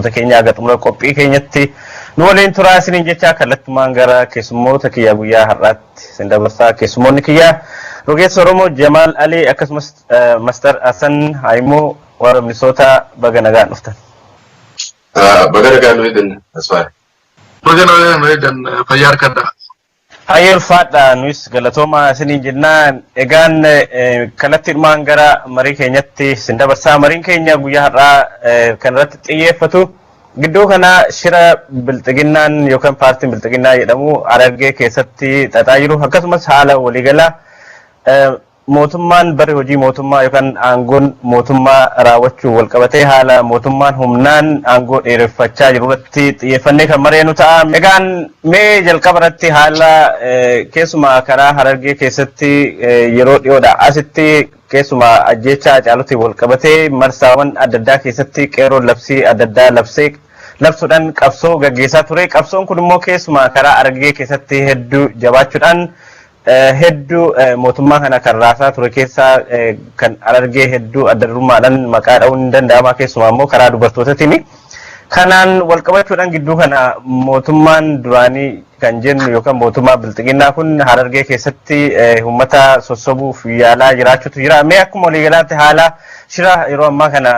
dhaggeeffattoota keenya agartummaa qophii keenyatti nu waliin turaa isiniin jecha kallattumaan gara keessummoota kiyyaa guyyaa har'aatti isin dabarsaa. Keessummoonni kiyyaa rogeessa Oromoo Jamaal Alii akkasumas Mastar Hasan Haimuu warra Minnesota baga nagaan dhuftan. Baga nagaan nu eedan asfaare. Baga nagaan nu eedan fayyaa harkadha. Hayyul faadha nus galatooma isiniin jennaan egaan kallattiidhumaan gara marii keenyatti isin dabarsaa. Mariin keenya guyyaa har'aa kan irratti xiyyeeffatu gidduu kana shira bilxiginnaan yookaan paartiin bilxiginnaa jedhamu Harargee keessatti xaxaa jiru akkasumas haala waliigalaa mootummaan bari hojii mootummaa yookaan aangoon mootummaa raawwachuu walqabatee haala mootummaan humnaan aangoo dheereffachaa jiru irratti xiyyeeffannee kan mareenu ta'a. Egaan mee jalqaba irratti haala keessumaa karaa Harargee keessatti yeroo dhiyoodha asitti keessumaa ajjeechaa Hacaaluutiin walqabatee marsaawwan adda addaa keessatti qeerroon labsii adda addaa labsuudhaan qabsoo gaggeessaa ture. Qabsoon kun immoo keessumaa karaa Harargee keessatti hedduu jabaachuudhaan hedduu mootummaa kana kan raasaa ture keessaa kan Harargee hedduu adda durummaadhaan maqaa dha'uun ni danda'ama keessumaa immoo karaa dubartootaatiin. Kanaan walqabachuudhaan gidduu kana mootummaan duraanii kan jennu yookaan mootummaa bilxiginnaa kun Harargee keessatti uummata sossobuuf yaalaa jiraachuutu jira. Mee akkuma waliigalaatti haala shira yeroo ammaa kana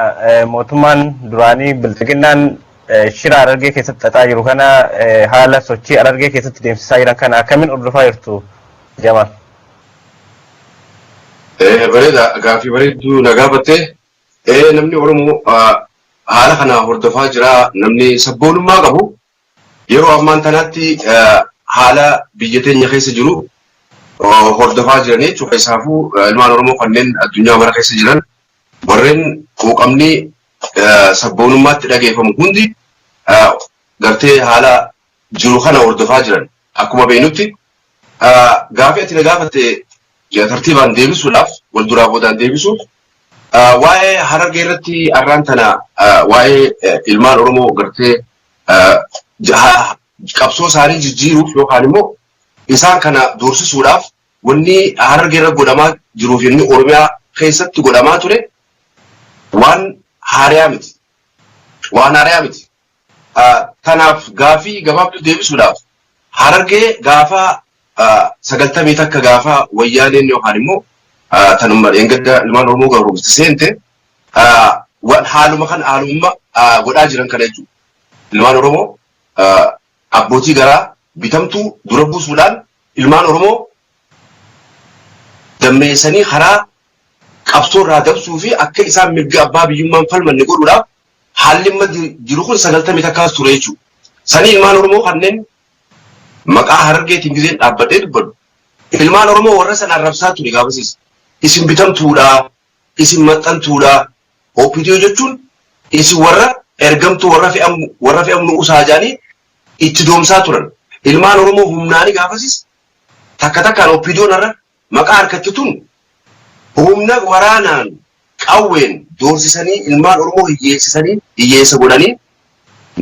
mootummaan duraanii bilxiginnaan shira Harargee keessatti xaxaa jiru kana haala sochii Harargee keessatti deemsisaa jiran kana akkamiin hordofaa jirtu Jamaal? Bareeda gaaffii bareedduu nagaa battee namni Oromoo haala kana hordofaa jira. Namni sabboonummaa qabu yeroo ammaan tanaatti haala biyya teenya keessa jiru hordofaa jiranii jechuudha. Isaafuu ilmaan Oromoo kanneen addunyaa mara keessa jiran warreen quuqamni sabboonummaatti dhageeffamu hundi gartee haala jiru kana hordofaa jiran. Akkuma beeknutti gaaffii ati na gaafatte tartiibaan deebisuudhaaf wal duraa boodaan deebisuuf waa'ee Harargee irratti arraan tana waa'ee ilmaan Oromoo gartee qabsoo isaanii jijjiiruuf yookaan immoo isaan kana doorsisuudhaaf wanni Harargee irra godhamaa jiruuf inni Oromiyaa keessatti godhamaa ture waan haariyaa miti. Waan haariyaa miti. Kanaaf gaaffii gabaabduu deebisuudhaaf Harargee gaafa 90 takka gaafa wayyaaneen yookaan immoo tanuma engadda ilmaan Oromoo garuumti seente haaluma kan haalummaa godhaa jiran kana jechuudha. Ilmaan Oromoo abbootii garaa bitamtuu dura buusuudhaan ilmaan Oromoo dammeessanii karaa qabsoo irraa dabsuu fi akka isaan mirga abbaa biyyummaan falmanne godhuudhaaf haalli amma jiru kun 90 takkaas ture jechuudha. Sanii ilmaan Oromoo kanneen maqaa Harargeetiin gizeen dhaabbadhee dubbadhu. Ilmaan Oromoo warra sana arrabsaa ture gaafasiis. Isin bitamtuudha, isin maxxantuudha. OPDO jechuun isin warra ergamtuu warra fe'amnu usaajaanii itti doomsaa turan. Ilmaan Oromoo humnaanii gaafasiis takka takkaan OPDO'n irra maqaa harkattituun humna waraanaan qawween doorsisanii ilmaan Oromoo hiyyeessa godhanii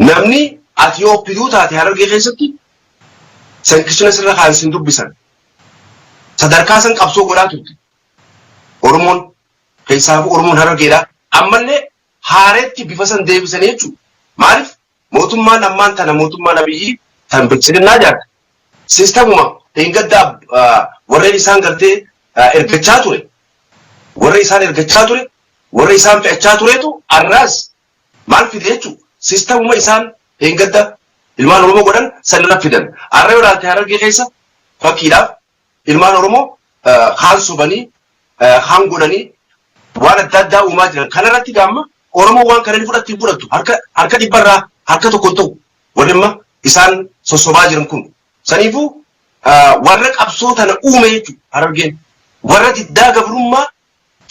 namni ati OPDO taate Harargee keessatti sankishina sirra kaansin dubbisan. Sadarkaa san qabsoo godhaa turte. Oromoon keessaafu Oromoon Harargeedha. Ammallee haareetti bifa san deebisanii jechuudha. Maaliif mootummaan ammaan tana mootummaan Abiyyii tan bilchiginnaa jaarta. Siistamuma engaddaa warreen isaan gartee ergachaa ture. Warra isaan ergachaa ture, warra isaan fe'achaa turetu arraas maal fide jechuudha. Siistamuma isaan engadda ilmaan Oromoo godhan sanirra fidan. Arra yoo ilaalte Harargee keessa fakkiidhaaf ilmaan Oromoo kaan sobanii kaan godhanii waan adda addaa uumaa jiran. Kanarratti gaamma Oromoo waan kana fudhatti fudhattu harka dhibbarraa harka tokko ta'u walima isaan sossobaa jiran kun. Saniifuu warra qabsoo tana uume jechuudha Harargeen. Warra diddaa gabrummaa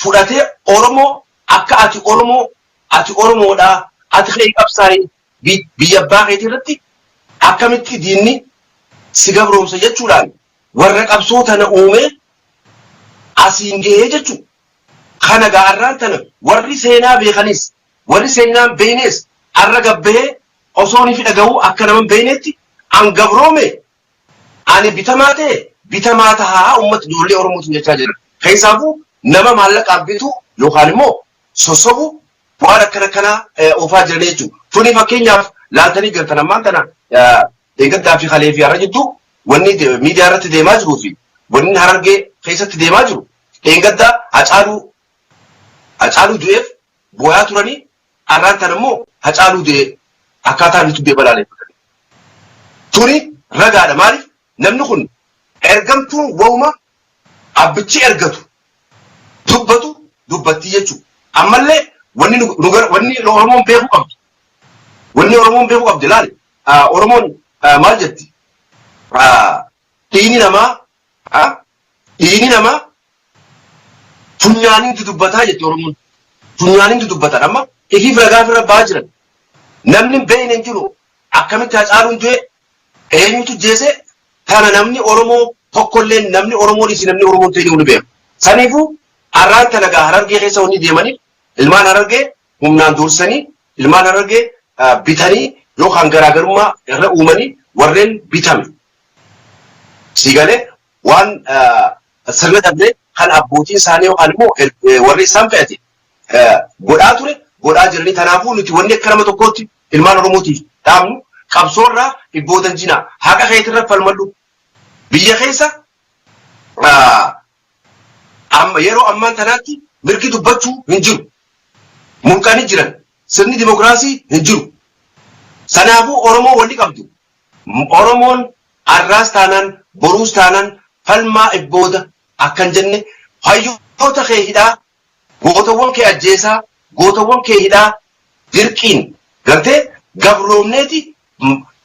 fudhatee Oromoo akka ati Oromoodhaa ati kee qabsaa'ee biyya abbaa keetii irratti akkamitti diinni si gabroomsa jechuudhaan warra qabsoo tana uume asiin gahee jechuudha. Kana gaarraan tana warri seenaa beekanis warri seenaan beeknes arra gabbahee osoo ni dhaga'uu akka naman beeknetti an gabroome ani bitamaa ta'e bitamaa tahaa uummata ijoollee Oromootiin jechaa jira. Keessaafuu nama maallaqaan bitu yookaan immoo sossobu waan akkana ofaa jiran jechuudha. Tuni fakkeenyaaf laaltanii galtan ammaan tana eeggaddaa fi halee fi har'a jettu wanni miidiyaa irratti deemaa jiruu fi wanni Harargee keessatti deemaa jiru eeggaddaa Hacaaluu du'eef boo'aa turanii har'aan tan immoo Hacaaluu du'ee akkaataa inni tubbee balaaleffatanii. Tuni ragaadha maaliif namni kun ergamtuun wauma abbichi ergatu dubbatti jechuudha. Ammallee wanni Oromoon beekuu qabdu. Wanni Oromoon beekuu qabdi laali. Oromoon maal jetti? Dhiigni namaa funyaaniin dubbataa jetti Oromoon. Funyaaniin dubbatan amma ifiif ragaa firra ba'aa jiran. Namni beeyne hin jiru akkamitti Hacaaluun du'e eenyutu jeese kana namni Oromoo tokkollee namni Oromoodhis namni Oromoon ta'e ni beeku. Saniifuu har'aan talagaa Harargee keessa wanni deemanii ilmaan Harargee humnaan dursanii ilmaan Harargee bitanii yookaan garaagarummaa irra uumanii warreen bitame. Siigalee waan sirna dhabdee kan abbootiin isaanii yookaan immoo warri isaan fe'ate godhaa ture godhaa jiranii kanaafuu nuti wanni akka nama tokkootti ilmaan Oromootiif dhaabnu qabsoorraa dhibbootan jinaa haqa keetirra falmadhu biyya keessa yeroo ammaan tanaatti mirgi dubbachuu hin jiru. Mulqanii jiran sirni dimokiraasii hin jiru. Sanaafuu Oromoo wanni qabdu. Oromoon har'aas taanaan boruus taanaan falmaa ibbooda akkan jenne hayyoota kee hidhaa gootawwan kee ajjeesaa gootawwan kee hidhaa dirqiin gartee gabroomneeti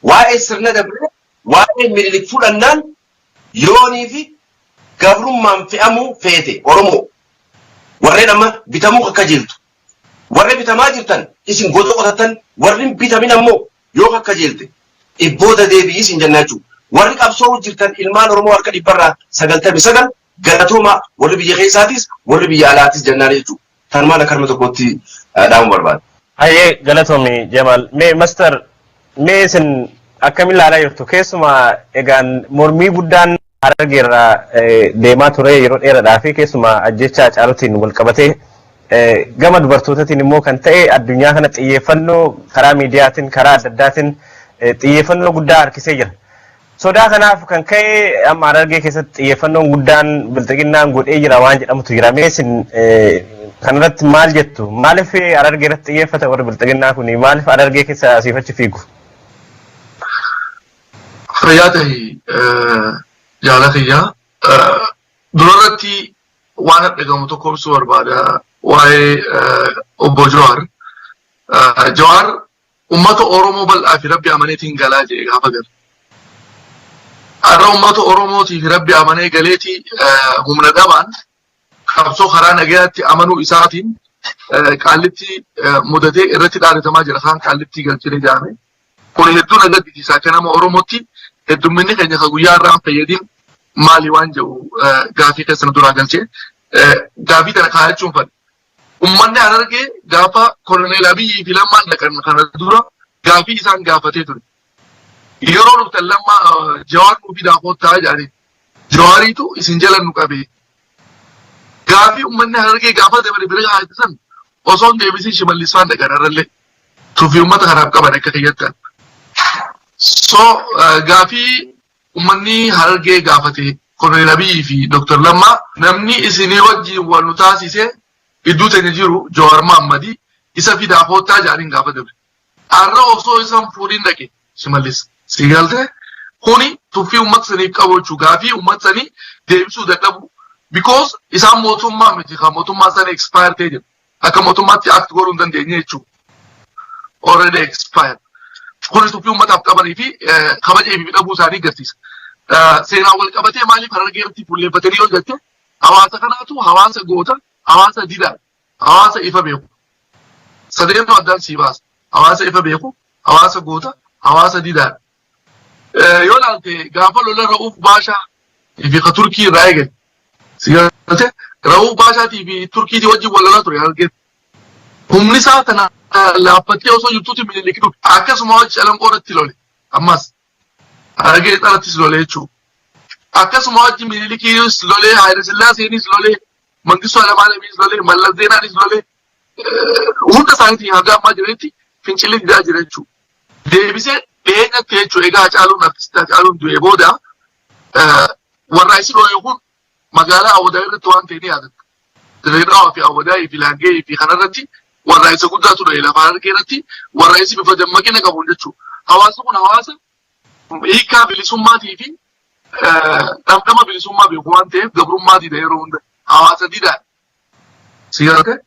waa'ee sirna dabree waa'ee Minilik fudhannaan yoonii fi gabrummaan fe'amuu feete Oromoo warreen amma bitamuu akka jirtu warri bitamaa jirtan isin goota qotattan warri bitamin ammoo yoo akka jeelte ibbooda deebi'ii isin jennaa jechuudha. Warri qabsoo jirtan ilmaan Oromoo harka 199 galatooma warri biyya keessaatis warri biyya alaatis jennaan jechuudha. Tan maal akka harma tokkotti dhaamu barbaada. Hayyee galatoomi Jamaal. Mee Master mee isin akkamiin ilaalaa jirtu keessumaa egaan mormii guddaan Harargeerraa deemaa ture yeroo dheeraadhaa fi keessumaa ajjecha Hacaaluutiin wal qabatee gama dubartootaatiin immoo kan ta'e addunyaa kana xiyyeeffannoo karaa miidiyaatiin karaa adda addaatiin xiyyeeffannoo guddaa harkisee jira. Sodaa kanaaf kan ka'e amma Harargee keessatti xiyyeeffannoon guddaan bilxiginnaan godhee jira waan jedhamutu jira. Mee isin kanarratti maal jettu? Maaliif Harargee irratti xiyyeeffata warri bilxiginnaa kuni? Maaliif Harargee keessa asiif achi fiigu? Fayyaa ta'e jaalatayyaa durarratti waan dhagamu tokko ibsuu barbaada waa'ee obbo Jawaar. Jawaar ummata Oromoo bal'aa fi Rabbi amaneetiin galaa jee gaafa galu. Har'a ummata Oromootii fi Rabbi amanee galeetii humna dhabaan qabsoo karaa nagayaatti amanuu isaatiin qaallitti mudatee irratti dhaadatamaa jira. Kaan qaallitti galchine jaame. Kun hedduu nagaddisiisa akka nama Oromootti heddumminni keenya ka guyyaa irraa fayyadiin maali waan jedhu gaafii keessan duraa galchee gaafii tana kaayachuun fadhi. Ummanni Harargee gaafa Koloneel Abiyyi fi Lammaan dhaqan kana dura gaafii isaan gaafatee ture. Yeroo dhuftan Lammaa Jawaar nuufi daakottaa jedhanii Jawaariitu isin jala nu qabee. Gaafii ummanni Harargee gaafa dabare bira haasisan osoo hin deebisin Shimallis Faan dhaqan irrallee tuffii ummata kanaaf qaban akka keeyyattan. So gaafii ummanni Harargee gaafate Koloneel Abiyyi fi Dr. Lammaa namni isinii wajjin wal nu taasisee iddoo teenya jiru Jawaar Mahaammadi isa fi daakottaa jedhaniin gaafa dabre. Har'a osoo isaan fuudhiin dhaqe Shimallis si galte kuni tuffii ummata saniif qabu jechuudha. Gaafii ummata sanii deebisuu dadhabu. Because isaan mootummaa miti kan mootummaa sana expire ta'e jedhu. Akka mootummaatti act godhuu hin dandeenye jechuudha. Already expired. Kuni tuffii ummataaf qabanii fi kabaja fi dhabuu isaanii agarsiisa. Seenaan wal qabatee maaliif Harargee irratti fuulleeffatanii yoo jette hawaasa kanaatu hawaasa goota hawaasa didaa hawaasa ifa beeku. Sadeenu addaan sii baasa. Hawaasa ifa beeku hawaasa goota hawaasa didaa. Yoo ilaalte gaafa lola Ra'uuf Baashaa fi ka Turkii irraa eegale. Si galte Ra'uuf Baashaatii fi Turkiitii wajjin wal lolaa ture Harargee. Humni isaa tana laaffattee osoo jirtuutti Minilik dhufe. Akkasuma wajji Calanqoodhatti lole. Ammas Harargee xalattis lole jechuudha. Akkasuma wajji Minilikiinis lole, Haayile Sillaaseenis lole, Mangistuu Hayilamaariyaamiis lole, Mallas Zeenaanis lole. hunda isaaniitiin hanga ammaa jiranitti fincilli didaa jira jechuudha. Deebisee dhiyeenyatti jechuudha egaa Hacaaluun du'ee booda warra isin ooyee kun magaalaa Awwadaa irratti waan ta'e ni yaadatta. Dirreedhaa fi Awwadaa fi Laangee fi kanarratti warra isa guddaa ture lafa Harargee irratti warra isi bifa dammaqina qabuun jechuudha. Hawaasni kun hawaasa hiikaa bilisummaatii fi dhamdhama bilisummaa beeku waan ta'eef gabrummaatii dha yeroo hunda hawaasa didaa. Siyaasa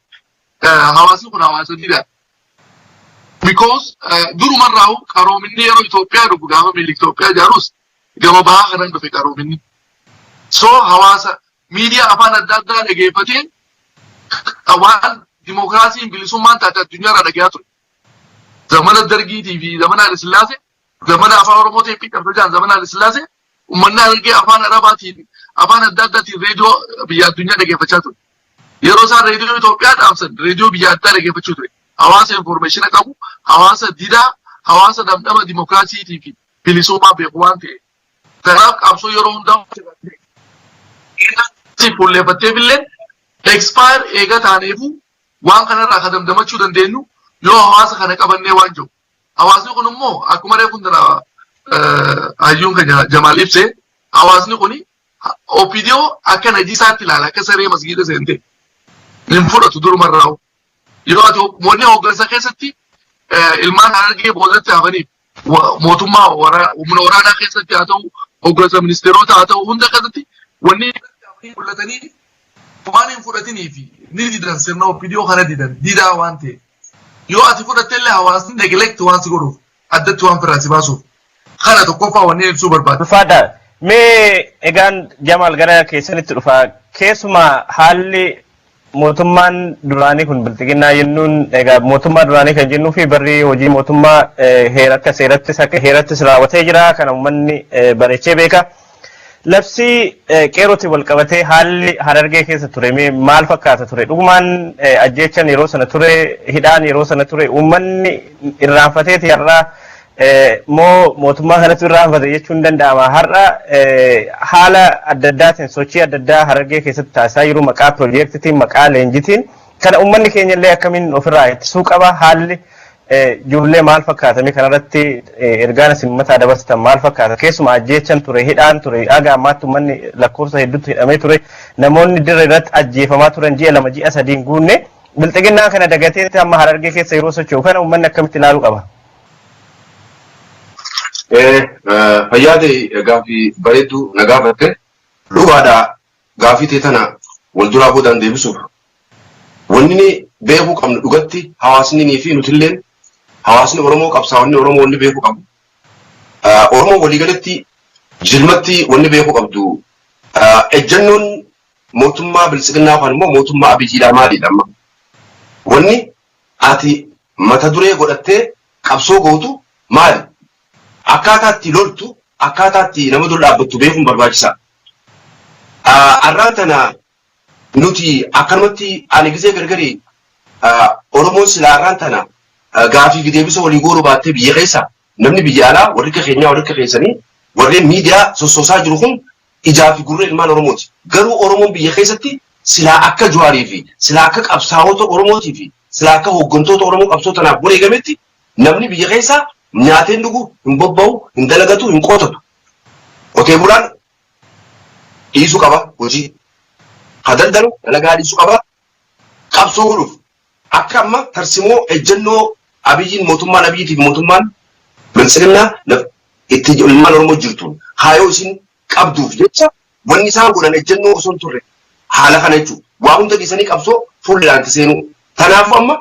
hawaasni kun hawaasa didaa. Because durumarraa qaroominni yeroo Itoophiyaa dhufu gaafa miilli Itoophiyaa ijaarus gama bahaa kanan dhufe qaroominni. So hawaasa miidiyaa afaan adda addaa dhageeffatee waan dimokiraasiin bilisummaan taate addunyaarraa dhagayaa ture. Zamana Dargiitii fi zamana Haile Sillaasee zamana afaan Oromootii fi qabsojaan zamana Haile Sillaasee uummanni Harargee afaan Arabaatiin afaan adda addaatiin reediyoo biyya addunyaa dhageeffachaa ture. Yeroo isaan reediyoo Itoophiyaa dhaamsan reediyoo biyya addaa dhageeffachuu ture. Hawaasa informationa qabu, hawaasa didaa, hawaasa dhamdhama dimokiraasiitii fi bilisummaa beeku waan ta'e. Kanaaf qabsoo yeroo hundaa fuulleeffattee fillee expire eega taaneefu waan kanarraa ka damdamachuu dandeenyu yoo hawaasa kana qabannee waan jiru. Hawaasni kun immoo akkuma reefu hundana hayyuun keenya Jamaal ibsee hawaasni kun OPDO akka najisaatti ilaala akka saree masgiida seente. Nin fudhatu durumarraa. Yeroo ati moonni hooggansa keessatti ilmaan Harargee boodatti hafaniif mootummaa humna waraanaa keessatti haa ta'u hooggansa ministeerota haa ta'u hunda keessatti wanni mul'atanii waan hin fudhatinii fi ni didan sirna OPDO kana didaa waan ta'e. Yoo ati fudhattellee hawaasni neglect waan si godhuuf addatti waan firaasi baasuuf kana tokkoffaa wanni ibsuu barbaada. Ulfaadha. Mee egaan Jamaal gara keessanitti dhufa keessumaa haalli mootummaan duraanii kun biltiginnaa jennuun egaa mootummaa duraanii kan jennuu fi barri hojii mootummaa heeratti seerattis akka heerattis raawwatee jira kana uummanni bareechee beeka. Labsii qeerootti wal qabatee haalli Harargee keessa ture maal fakkaata ture? Dhugumaan ajjeechan yeroo sana ture, hidhaan yeroo sana ture, uummanni irraanfateeti har'a moo mootummaa kanatti irraanfate jechuun danda'ama. Har'a haala adda addaatiin sochii adda addaa Harargee keessatti taasisaa jiru maqaa piroojeektiitiin maqaa leenjitiin kana uummanni keenya illee akkamiin ofirraa ittisuu qaba haalli ijoollee maal fakkaatame kanarratti ergaan isin mataa dabarsitan maal fakkaata keessumaa ajjeechan ture hidhaan ture dhagaa ammaatti uummanni lakkoofsa hedduutti hidhamee ture namoonni dirree irratti ajjeefamaa turan ji'a 2 ji'a 3 guunne bilxiginnaa kana dagateetti amma Harargee keessa yeroo socho'u kana uummanni akkamitti ilaaluu qaba? Fayyaade gaafii bareedduu na gaafatte dhugaadhaa gaafii ta'e tana wal duraa boodaan deebisuuf wanni beekuu qabnu dhugatti hawaasni fi nutilleen hawaasni Oromoo qabsaa'onni Oromoo wanni beekuu qabu. Oromoo waliigalatti jilmatti wanni beekuu qabdu ejjannoon mootummaa bilisiginnaa yookaan immoo mootummaa abiyyiidhaa maalidha amma? Wanni ati mata duree godhattee qabsoo gootu maali? Akkaataatti loltu akkaataatti nama dura dhaabbattu beekuun barbaachisaa. Arraan tana nuti akkanumatti ani gisee gargari Oromoon silaa arraan tana gaafii deebisa walii gooruu baattee biyya keessa namni biyya alaa warri keenyaa warri keessanii warreen miidiyaa sossoosaa jiru kun ijaa fi gurra ilmaan Oromooti. Garuu Oromoon biyya keessatti silaa akka Jawaarii fi silaa akka qabsaa'ota Oromootii fi silaa akka hooggantoota Oromoo qabsoo tanaaf wareegametti namni biyya keessaa nyaateen dhugu hin bobba'u hin dalagatu hin qootatu. Qotee bulaan dhiisuu qaba hojii. Ha daldalu dalagaa dhiisuu qaba. Qabsoo godhuuf akka amma tarsimoo ejjennoo abiyyiin mootummaan abiyyiitiif mootummaan bilisiginnaa itti ilmaan Oromoo jirtuun haayoo isin qabduuf jecha wanni isaan godhan ejjennoo osoo hin turre haala kana jechuudha. Waa hunda dhiisanii qabsoo fuullaan seenuu. Kanaafuu amma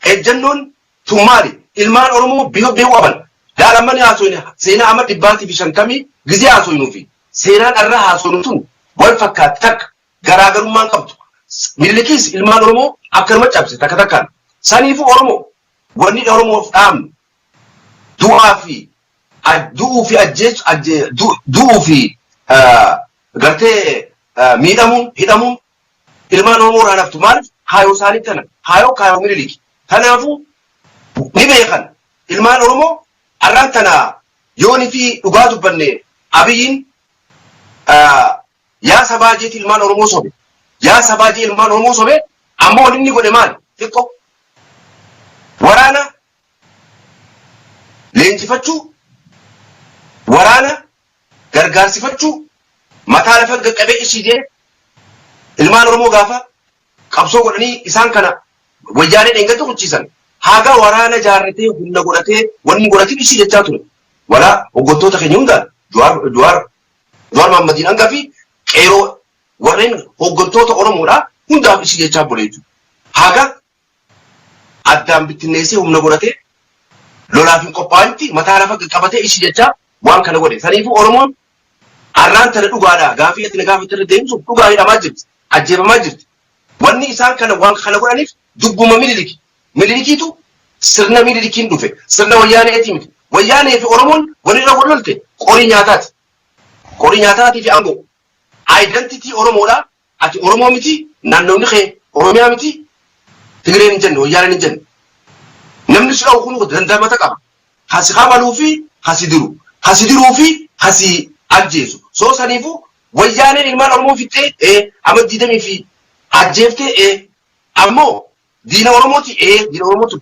ejjennoon tun maali? Ilmaan Oromoo bifa beekuu qaban. Daalamman haasoyne seenaa amma 150 gizee haasoynuu fi seenaan irra haasoynu tun wal fakkaatti takka garaagarummaan qabdu. Milikiis ilmaan Oromoo akkanuma cabse takka takkaan. Saniifuu Oromoo wanni Oromoof dhaamnu du'uu fi gartee miidhamuun hidhamuun ilmaan Oromoo irraa naftu maaliif haayoo isaanii tana haayoo miliki. Kanaafuu ni beekan ilmaan Oromoo arraan tana yooni fi dhugaa dubbanne abiyyiin yaa sabaajeeti ilmaan Oromoo sobe yaa sabaajee ilmaan Oromoo sobe ammoo inni godhe maali xiqqoo waraana leenjifachuu waraana gargaarsifachuu mataa lafa qaqqabee ishidee ilmaan Oromoo gaafa qabsoo godhanii isaan kana wayyaanee dheengatti quchiisan haga waraana jaarratee humna godhatee wanni godhatiin ishii jechaa ture wala hoggantoota keenya hundaan Jawaar Mahammadiin hangaa fi qeeroo warreen hoggantoota Oromoodha hundaaf ishii jechaa bule jechuudha. Haga addaan bittinneessee humna godhatee lolaaf hin qophaa'initti mataa lafa qaqqabatee ishii jechaa waan kana godhe. Saniifuu Oromoon arraan tana dhugaadha gaafii itti gaafii irra deemsu dhugaa hidhamaa jirti ajjeefamaa jirti. Wanni isaan kana waan kana godhaniif dubbuma Miniliki. Minilikiitu sirna Minilikiin dhufe sirna wayyaaneetii miti. Wayyaanee fi Oromoon walirra walolte qorii nyaataati. Qorii nyaataatii fi aangoo. Identity Oromoodha. Ati Oromoo miti naannoonni kee Oromiyaa miti Tigireen hin jenne wayyaaneen hin jenne. Namni si dhawu kun dandamata qaba. Hasi qabaluu fi hasi diru. Hasi diruu fi hasi ajjeesu. Soo saniifuu wayyaaneen ilmaan Oromoo fixxee amma diidamii fi ajjeeftee ammoo diina Oromooti diina Oromootu.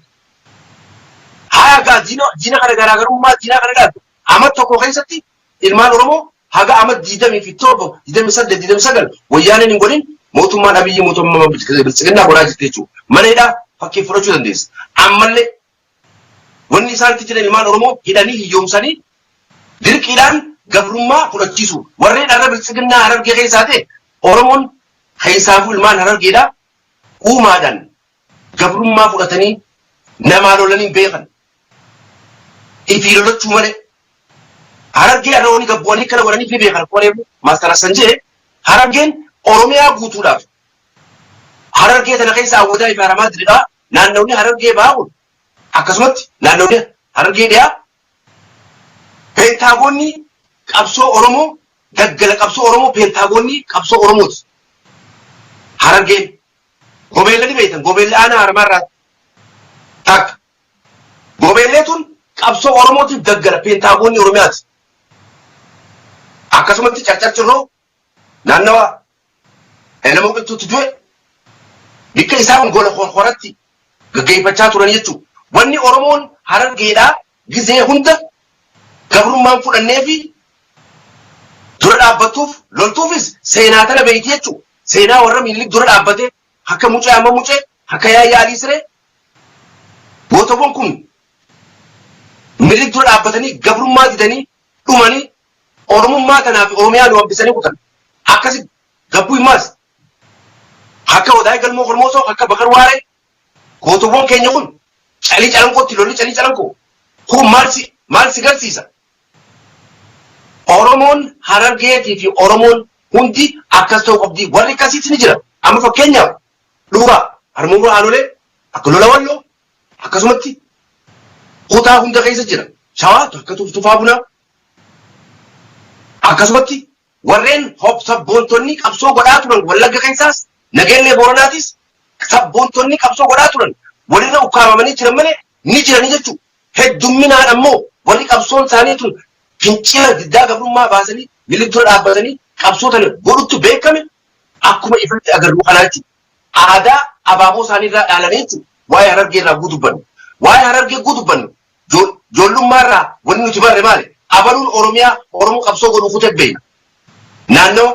Haga diina kana garaagarummaa diina kana dhaabdu amma tokko keessatti ilmaan Oromoo haga amma diidamii fi torba diidamii saddeet diidamii sagal wayyaaneen hin godhin mootummaan Abiyyi mootummaa bilchiginnaa godhaa jirti jechuudha. Maleedhaa fakkii fudhachuu dandeessa. Ammallee wanni isaan itti jiran ilmaan Oromoo hidhanii hiyyoomsanii dirqiidhaan gabrummaa fudhachiisu. Warreen arra bilchiginnaa Harargee keessaa ta'e Oromoon keessaafuu ilmaan Harargeedhaa uumaadhaan gabrummaa fudhatanii namaa lolanii beekan. Ifii lolachuu malee Harargee irra wani gabbuwanii kana godhanii fi beekan. Qoreefu maastara Sanjee Harargeen Oromiyaa guutuudhaaf Harargee tana keessa hawwataa ifaaramaa jiridhaa. Naannawni Harargee baa'uun akkasumatti naannawni Harargee dhiyaa peentaagoonni qabsoo Oromoo daggala qabsoo Oromoo peentaagoonni qabsoo Oromooti. Harargeen gobeellee ni beektan gobeellee aanaa harmarraa takka gobeellee tun qabsoo Oromootiif daggala peentaagoonni Oromiyaati. Akkasumatti carcarcirroo naannawa nama qilxuutti du'e bikka isaan gola horatti gaggeeffachaa turan jechuudha. Wanni Oromoon Harargeedhaa gizee hunda gabrummaan fudhannee fi dura dhaabbattuuf loltuufis seenaa tana beeyti jechuudha. Seenaa warra Minilik dura dhaabbatee akka mucee amma mucee akka yaayyaa Alii Siree gootawwan kun Minilik dura dhaabbatanii gabrummaa didanii dhumanii Oromummaa kanaa fi Oromiyaa nu hambisanii kutan. Akkasi gabbuu himaas akka Odaay Galmoo Hormoosoo akka Bakar Waaree gootawwan keenya kun calii calankootti lolli calii calankoo kun maal si garsiisa? Oromoon Harargeetii fi Oromoon hundi akkas ta'uu qabdi. Warri akkasiitti ni jira. Amma fakkeenyaaf dhugaa harmuun aanolee akka lola walloo akkasumatti kutaa hunda keessa jira. Shawaa akka tufaa bunaa akkasumatti warreen sabboontonni qabsoo godhaa turan Wallagga keessaas Nageellee Booranaatis sabboontonni qabsoo godhaa turan walirra ukkaamamanii jiran malee ni jiranii jechuudha. Heddumminaan ammoo warri qabsoon isaanii tun fincila diddaa gabrummaa baasanii Minilik dura dhaabbatanii qabsoo tana godhutti beekame akkuma ifatti agarru kanaa jechuudha. Aadaa abaaboo isaanii irraa dhaalanii jechuudha. Waa'ee Harargee irraa gudubbannu. Waa'ee Harargee gudubbannu. Joollummaa irraa wanni nuti barre maali? Abaluun Oromiyaa Oromoo qabsoo godhuu kutee beekna. Naannoo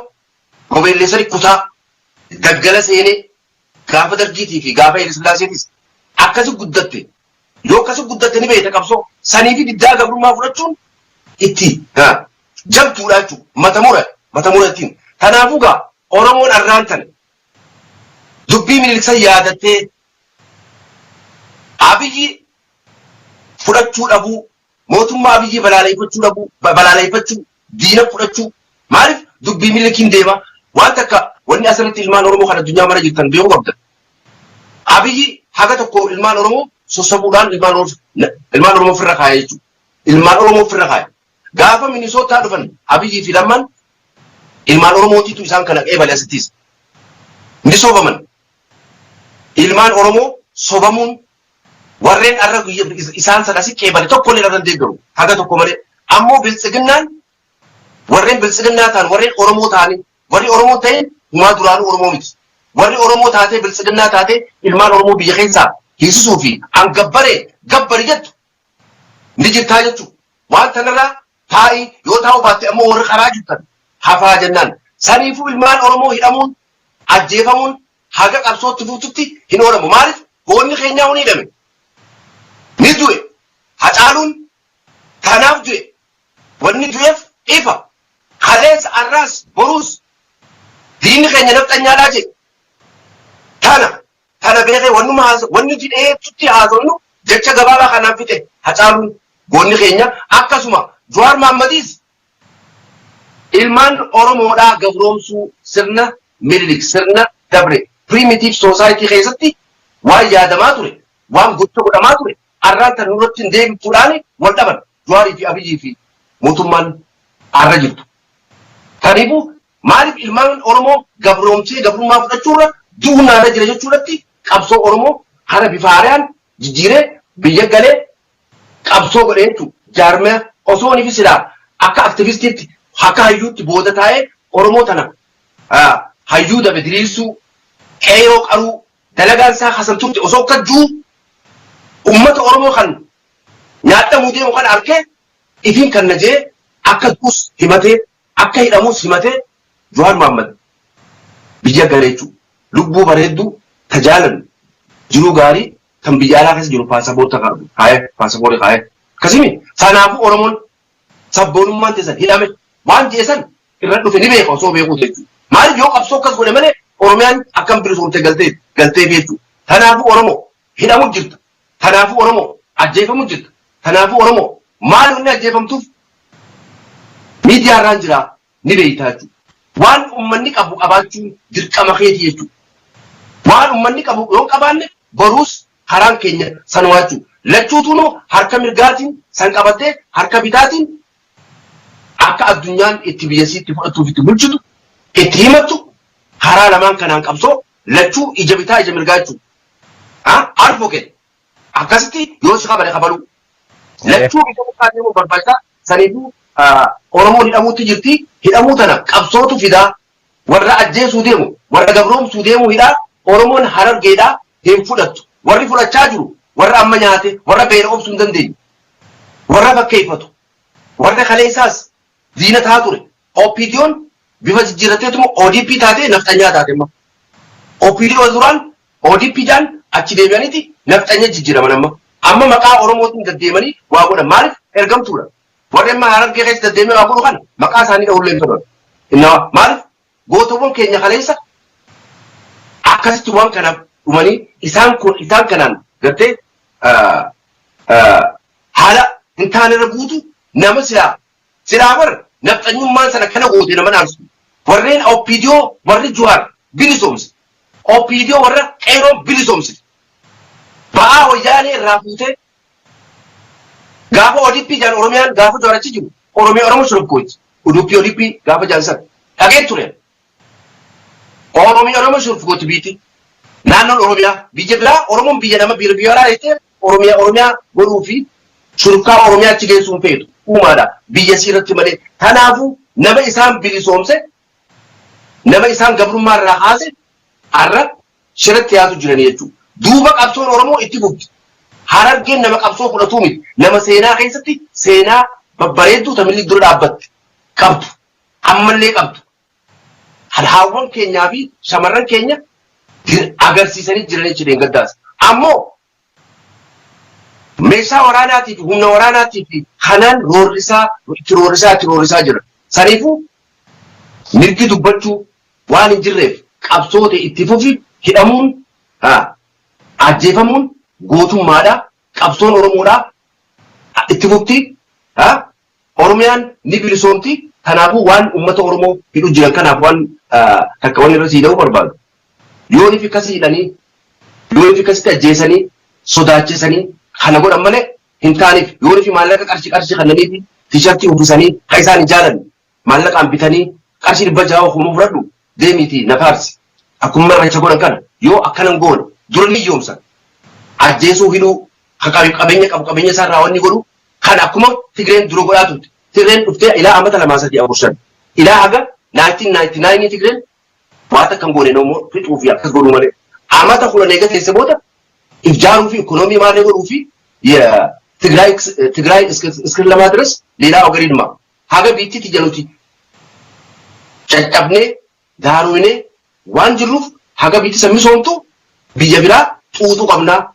gobeellee sadi kutaa daggala seenee gaafa Dargiitii fi gaafa Hayila Sillaaseetis akkasi guddatte. Yoo akkasi guddatte ni beekta qabsoo sanii fi diddaa gabrummaa fudhachuun itti jabduudha jechuudha. Mata murattiin. Kanaafuu gaa Oromoon arraan tana dubbii Miniliksan yaadattee Abiyyi fudhachuu dhabuu mootummaa Abiyyi balaaleffachuu dhabuu balaaleffachuu diina fudhachuu maaliif dubbii Minilikiin deema waan takka wanni asirratti ilmaan Oromoo kan addunyaa mara jirtan beekuu qabda. Abiyyi haga tokko ilmaan Oromoo sossobuudhaan ilmaan Oromoo ofirra kaaya jechuudha. Ilmaan Oromoo ofirra kaaya. Gaafa Minisootaa dhufan Abiyyii fi Lammaan ilmaan Oromootiitu isaan kana qeebale asittis. Ni sobaman. Ilmaan Oromoo sobamuun warreen arra isaan sadasi qeebale tokkollee irra deeggaru haga tokko malee. Ammoo biltsiginnaan warreen biltsiginnaa ta'an warreen Oromoo ta'anii warri Oromoo ta'een humaa duraanuu Oromoo miti. Warri Oromoo taatee biltsiginnaa taatee ilmaan Oromoo biyya keessaa hiisisuu fi an gabbari jettu ni jirtaa jechuudha. Waan tanarraa taa'ii yoo taa'u baatte ammoo warri karaa jirtan hafaa jennaan. Saniifuu ilmaan Oromoo hidhamuun ajjeefamuun haga qabsootti fuututti hin oolamu. Maaliif goonni keenyaa huni hidhame ni du'e Hacaaluun kanaaf du'e wanni du'eef ifa kaleessa arraas boruus diinni keenya nafxanyaadhaa jedhe tana beekee wanni fidheetutti haasofnu jecha gabaabaa kanaan fixe Hacaaluun goonni keenya akkasuma Jawaar Mahaammadiis ilmaan Oromoodhaa gabroomsuu sirna Minilik sirna dabre primitive society keessatti waan yaadamaa ture waan gocha godhamaa ture arraan tan nurratti hin deebituudhaan wal dhaban Jawaarii fi Abiyyii fi mootummaan arra jirtu. Kanaafuu maaliif ilmaan Oromoo gabroomsee gabrummaa fudhachuurra duunaarra jira jechuudhatti qabsoo Oromoo hara bifa haaraan jijjiiree biyya galee qabsoo godhee jechuudha. Jaarmee osoo ni fisidhaa akka aktivistiitti akka hayyuutti booda taa'ee Oromoo tana hayyuu dabe diriirsuu qeeyoo qaruu dalagaan isaa hasantutti osoo akka juu ummata Oromoo kan nyaadhamuu deemu kan arkee ifiin kan najee akka duus himatee akka hidhamuus himatee Jawaar Mahaammad biyya galee jechuudha. Lubbuu bareedduu tajaajilan jiruu gaarii kan biyya alaa keessa jiru paasapoorta paasapoortii kaayee akkasimi sanaafuu Oromoon sabboonummaan teessan hidhame waan jeesan irra dhufe ni beeka osoo beekuu jechuudha. Maaliif yoo qabsoo akkas godhe malee Oromiyaan akkam bilisoomte galtee jechuudha. Kanaafuu Oromoo hidhamu jirta. Kanaafuu Oromoo ajjeefamu jirta. Kanaafuu Oromoo maal inni ajjeefamtuuf miidiyaarraan jira ni beektaa jechuudha. Waan uummanni qabu qabaachuu dirqama keeti jechuudha. Waan uummanni qabu yoo qabaanne boruus haraan keenya sanuma jechuudha. Lachuutuunoo harka mirgaatiin san qabattee harka bitaatiin akka addunyaan itti biyyasiitti fudhatuuf itti bulchitu itti himattu karaa lamaan kanaan qabsoo lachuu ija bitaa ija mirgaa jechuudha. Arfoo kenna akkasitti yoo si qabale qabalu lachuu ija mirgaa deemuu barbaachisaa saniifuu Oromoon hidhamuutti jirti hidhamuu tana qabsootu fidaa warra ajjeesuu deemu warra gabroomsuu deemu hidhaa Oromoon Harargeedhaa hin fudhattu warri fudhachaa jiru warra amma nyaate warra beela obsuu hin dandeenye warra bakkeeffatu warra kaleessaas diina taa ture OPDO'n bifa jijjiirateetuma ODP taatee nafxanyaa taate amma OPDO duraan ODP jaan achi deebi'aniiti nafxanya jijjiiraman amma maqaa Oromootiin deddeemanii waa godhan maaliif ergamtuudha warri amma Harargee keessa deddeemee waa godhu kana maqaa isaanii dha'ullee hin fedhan innaa maaliif gootawwan keenya kaleessa akkasitti waan kanaaf dhumanii isaan kanaan gartee haala hin taanerra guutu nama silaa bar nafxanyummaan sana kana goote nama naansu warreen OPDO warri Jawaar bilisoomse OPDO warra qeeroo bilisoomse ba'aa wayyaanee irraa fuutee gaafa ODP jaan Oromiyaan gaafa Jawaarachi jiru Oromoo shurufkooti ODP gaafa jaansan dhagee ture Oromoo shurufkooti biiti naannoon Oromiyaa biyya biraa Oromoon biyya nama biraa jettee Oromiyaa godhuu fi shurufkaa Oromiyaa achi geessuun feetu uumaadha biyya siirratti malee kanaafuu nama isaan bilisoomse nama isaan gabrummaa irraa kaase har'a shiratti yaatu jiranii jechuudha. Duuba qabsoon Oromoo itti fufti. Harargeen nama qabsoo fudhatuu miti. Nama seenaa keessatti seenaa babbareedduu tamillee dura dhaabbatti qabdu. Ammallee qabdu. Haawwan keenyaa fi shamarran keenya agarsiisanii jiranii jireen gaddaas. Ammoo meeshaa waraanaatii fi humna waraanaatii fi kanaan itti roorrisaa jira. Saniifuu mirgi dubbachuu waan hin jirreef qabsoote itti fufi hidhamuun ajjeefamuun gootummaadha qabsoon Oromoodha itti fufti Oromiyaan ni bilisoomti kanaafuu waan uummata Oromoo hidhu jiran kanaaf waan takka waan irra siida'uu barbaadu yoon ifi akkasii hidhanii yoon ifi akkasitti ajjeesanii sodaachisanii kana godhan malee hin taaneef yoon ifi maallaqa qarshii kannaniifi tiishartii uffisanii kan isaan hin jaalanne maallaqaan bitanii qarshii 600 humuu fudhadhu deemiitii na faarsi akkuma irra godhan kana yoo akkanan goone dura ni yoomsan ajjeesuu hidhuu qabeenya isaa irraa wanni godhu kan akkuma Tigreen dura godhaa turte Tigreen dhuftee ilaa amata 2-3-4 ilaa haga 1999 Tigreen waan akkan goone namoo fixuu fi akkas godhuu malee amata 10 eega teesse booda إفجار في إقتصادي ما نقول في يا تجراي إسكال لما درس ليلا أقرين ما هذا بيتي تجلوتي شجبني دارويني وانجروف هذا بيتي سمي سونتو بيجبرا توتو قبنا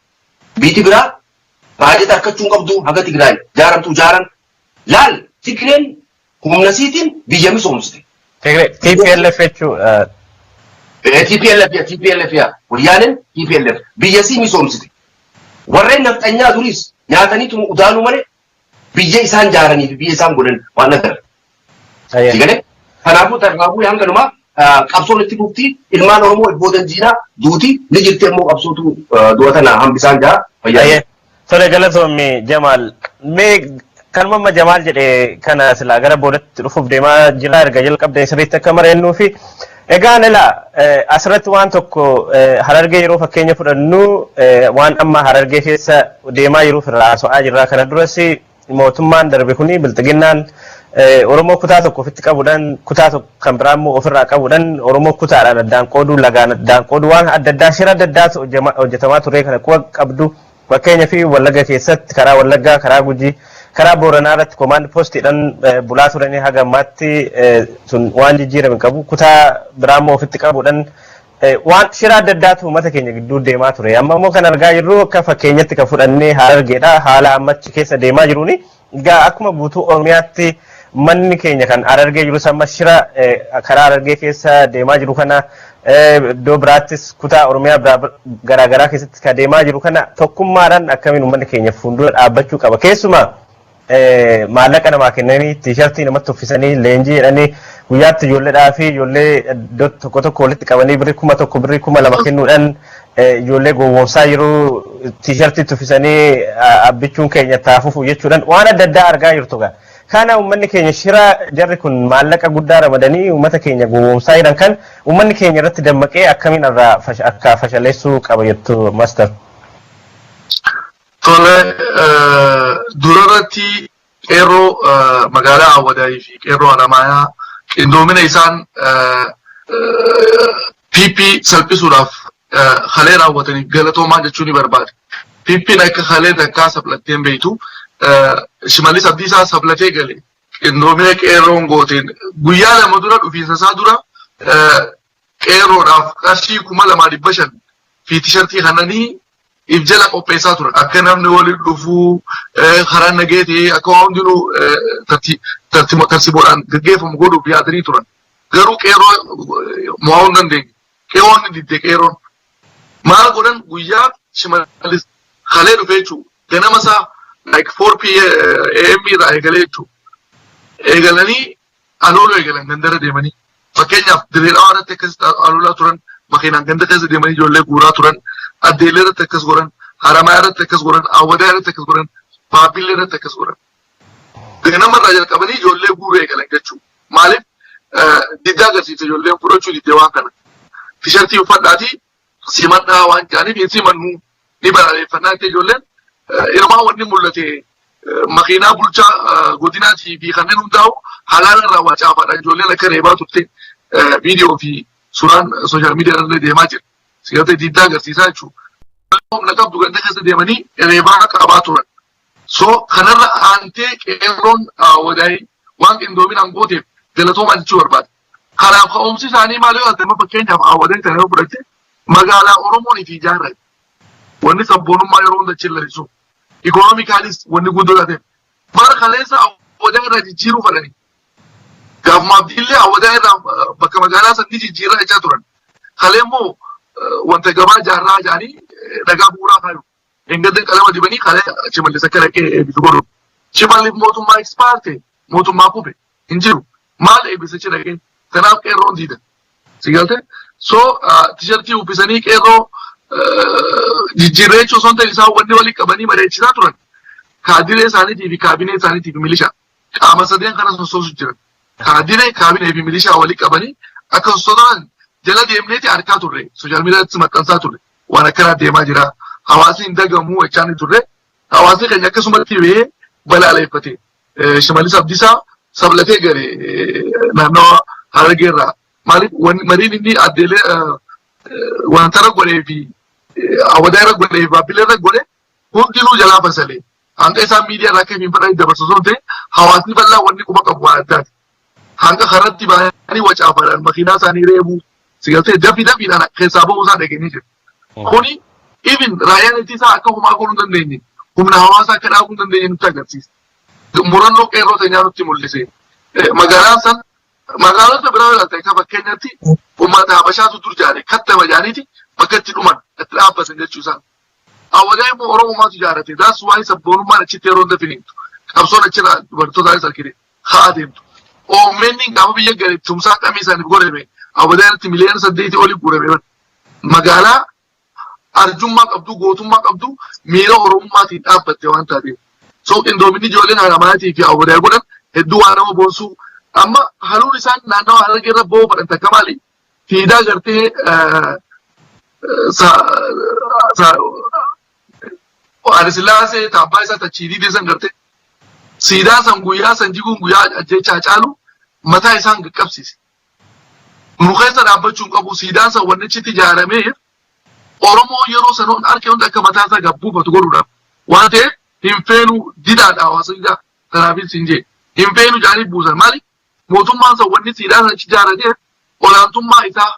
بيتي برا بعد تركتشون قبضو هذا تجراي جارم تو جارم لال تكرين هم نسيتين بيجمي سومستي TPLF TPLF يا وليانن TPLF بيجسي ميسومستي warreen nafxanyaa duris nyaataniitu udaanuu malee biyya isaan jaaranii fi biyya isaan godhan waan agar. Sigale kanaafuu tarraafuu hanganuma qabsoon itti bufti ilmaan Oromoo boodan jiinaa duuti ni jirti immoo qabsootu du'atana hambisaan jaa fayyaa. Tole galatoommi Jamaal mee kan mamma Jamaal jedhe kana silaa gara boodatti dhufuuf deemaa jira erga jalqabdee sirriitti akka mareennuu fi egaan ilaa asirratti waan tokko Harargee yeroo fakkeenya fudhannu waan amma Harargee keessa deemaa jiruuf irraa so'aa jirra kana duras mootummaan darbe kuni bilxiginnaan Oromoo kutaa tokko ofitti qabuudhaan kutaa tokko kan biraa immoo ofirraa qabuudhaan Oromoo kutaadhaan addaan qooduu lagaan addaan qooduu waan adda addaa shira adda addaatu hojjetamaa ture kana quba qabdu fakkeenya fi Wallagga keessatti karaa Wallaggaa karaa Gujii karaa Booranaa irratti komaand poostiidhaan bulaa turanii haga ammaatti sun waan jijjiirame qabu kutaa biraa immoo ofitti qabuudhaan waan shira adda addaatu uummata keenya gidduu deemaa ture amma immoo kan argaa jirru akka fakkeenyatti kan fudhannee Harargeedha haala ammachi keessa deemaa jiruuni egaa akkuma guutuu Oromiyaatti manni keenya kan Harargee jiru amma shira karaa Harargee keessa deemaa jiru kana iddoo biraattis kutaa Oromiyaa garaa garaa keessatti kan deemaa jiru kana tokkummaadhaan akkamiin uummanni keenya fuuldura dhaabbachuu qaba keessumaa maallaqa namaa kennanii tiishartii namatti uffisanii leenjii jedhanii guyyaatti ijoolleedhaa fi ijoollee iddoo tokko tokko walitti qabanii birrii 1,000 birrii 2,000 kennuudhaan ijoollee gowwoomsaa jiru tiishartii uffisanii abbichuun keenya taafufu jechuudhaan waan adda addaa argaa jirtu gaa. Kana uummanni keenya shira jarri kun maallaqa guddaa ramadanii uummata keenya gowwoomsaa jiran kan uummanni keenya irratti dammaqee akkamiin irraa akka fashaleessuu qaba jettu Master. Tole durarratti qeerroo magaalaa Awwadaayii fi qeerroo Haramayaa qindoomina isaan PP salphisuudhaaf halee raawwataniif galatoomaa jechuun ni barbaade. PP'n akka halee takkaa sablatteen beektu Shimallis Abdiisaa sablatee gale qindoomina qeerroon gooteen guyyaa lama dura dhufiinsa isaa dura qeerroodhaaf qarshii 2,500 fi tiishartii kananii ifjala qopheessaa ture akka namni waliin dhufuu karaa nageetii akka hundinuu tartiiboodhaan gaggeeffamu godhuuf yaadanii turan garuu qeerroo mo'uu hin dandeenye qeerroon ni didde qeerroon maal godhan guyyaa Shimallis halee dhufee jechuudha ganama isaa like 4 PM irraa eegalee jechuudha eegalanii alooluu eegalan gandara deemanii fakkeenyaaf direedhaa irratti akkasitti aloolaa turan makiinaan ganda keessa deemanii ijoollee guuraa turan Addeellee irratti akkas godhan, Haramayaa irratti akkas godhan, Awwadaa irratti akkas godhan, Baabbillee irratti akkas godhan. Namarraa jalqabanii ijoollee guuruu eegalan jechuudha. Maaliif diddaa agarsiisa ijoolleen fudhachuu diddee waan kana. Tiishartii uffadhaatii simadhaa waan jedhaniif hin simannu ni balaaleffannaa jettee ijoolleen irmaa wanni mul'ate makiinaa bulchaa godinaatii fi kanneen hundaa'u haalaan irraa waa caafaadha ijoolleen akka reebaa turte viidiyoo fi suuraan sooshaal miidiyaa irra deemaa jira. Siyaasa diddaa agarsiisaa jechuudha. Humna qabdu ganda keessa deemanii reebaa qabaa turan. So kanarra aantee qeerroon Awwadaayii waan qindoominaan gooteef galatoomaa jechuu barbaada. Kanaaf ka'umsi isaanii maal yoo ta'e fakkeenyaaf Awwadaayii kana yoo fudhatte magaalaa Oromoon itti ijaarrate. Wanni sabboonummaa yeroo hunda chillarisu. Ikonoomikaalis wanni guddoo ta'eef. Bara kaleessa Awwadaayii irraa jijjiiruu fedhanii. Gaafumaaf illee Awwadaayii irraa bakka magaalaa sanii jijjiirraa jechaa turan. Kalee immoo wanta gabaa jaarraa jaanii dhagaa bu'uuraa kaayu. Engadda qalama dibanii kalee Shimallis akka dhaqee eebbisu godhu. Shimallis mootummaa ekspaarte mootummaa kube hin jiru. Maal eebbisichi dhaqee kanaaf qeerroon diida. Sigalte so tiishartii uffisanii qeerroo jijjiirreechuu osoo hin ta'in isaan wanni walii qabanii mareechisaa turan. Kaadiree isaaniitii fi kaabinee isaaniitii fi milishaa. Qaama sadeen kana sossoosu jiran. Kaadiree kaabinee fi milishaa walii qabanii akka sossoosan jala deemneeti argaa turre sooshaal miidiyaatti maxxansaa turre waan akkanaa deemaa jira hawaasni hin dagamuu jechaan turre hawaasni keenya akkasumatti ba'ee balaaleffate Shimallis Abdiisaa sablatee gale naannoo Harargee irraa maaliif mariin inni addeelee wantara godhee fi awadaira godhe baabbileerra godhe hundinuu jalaa basalee hanga isaan miidiyaa irraa akka hin fudhanii dabarsu ta'e hawaasni bal'aa wanni quba qabu waan addaati. Hanga karatti baay'anii wacaafaadhaan makiinaa isaanii reebuu sigaltee dafiidhaan keessaa bahuu isaa dhageenye jiru. Kuni even raayyaan ittisaa akka homaa godhuu hin dandeenye humna hawaasaa akka dhaabuu hin dandeenye nutti agarsiisa. Murannoo qeerroo seenyaa nutti mul'ise. Magaalaan san magaalota biraa ta'e kan fakkeenyatti uummata habashaatu dur jaare kattama jaaniiti bakka itti dhuman itti dhaabbatan jechuusaa. Awwadaa immoo Oromomaatu jaarate daas waa'ee sabboonummaan achitti yeroo hunda finiintu qabsoon achirraa dubartootaanis argite haa adeemtu. Oommenni gaafa biyya gadi tumsaa qabee isaaniif godhame awwadaa irratti miliyoona 8 olii guurame magaalaa arjummaa qabdu gootummaa qabdu miira Oromummaatiin dhaabbatte waan taateef. So indoominni ijoolleen haramaatii fi awwadaa godhan hedduu waan nama boonsuu amma haluun isaan naannawa Harargee irra bo'oo fudhan takka maali fiidaa gartee Sillaasee taabbaa isaa tachiitii deesan gartee siidaa san guyyaa san jiguun guyyaa ajjechaa caalu mataa isaan qaqqabsiise. Nu keessa dhaabbachuun qabu siidaan san wannichitti ijaaramee Oromoo yeroo sanoon harkee hundi akka mataa isaa gabbuufatu godhuudhaaf waan ta'eef hin feenu didaadha hawaasa isaa kanaafis hin jee hin feenu jaaniif buusan maali mootummaan san wanni siidaa san ijaaratee olaantummaa isaa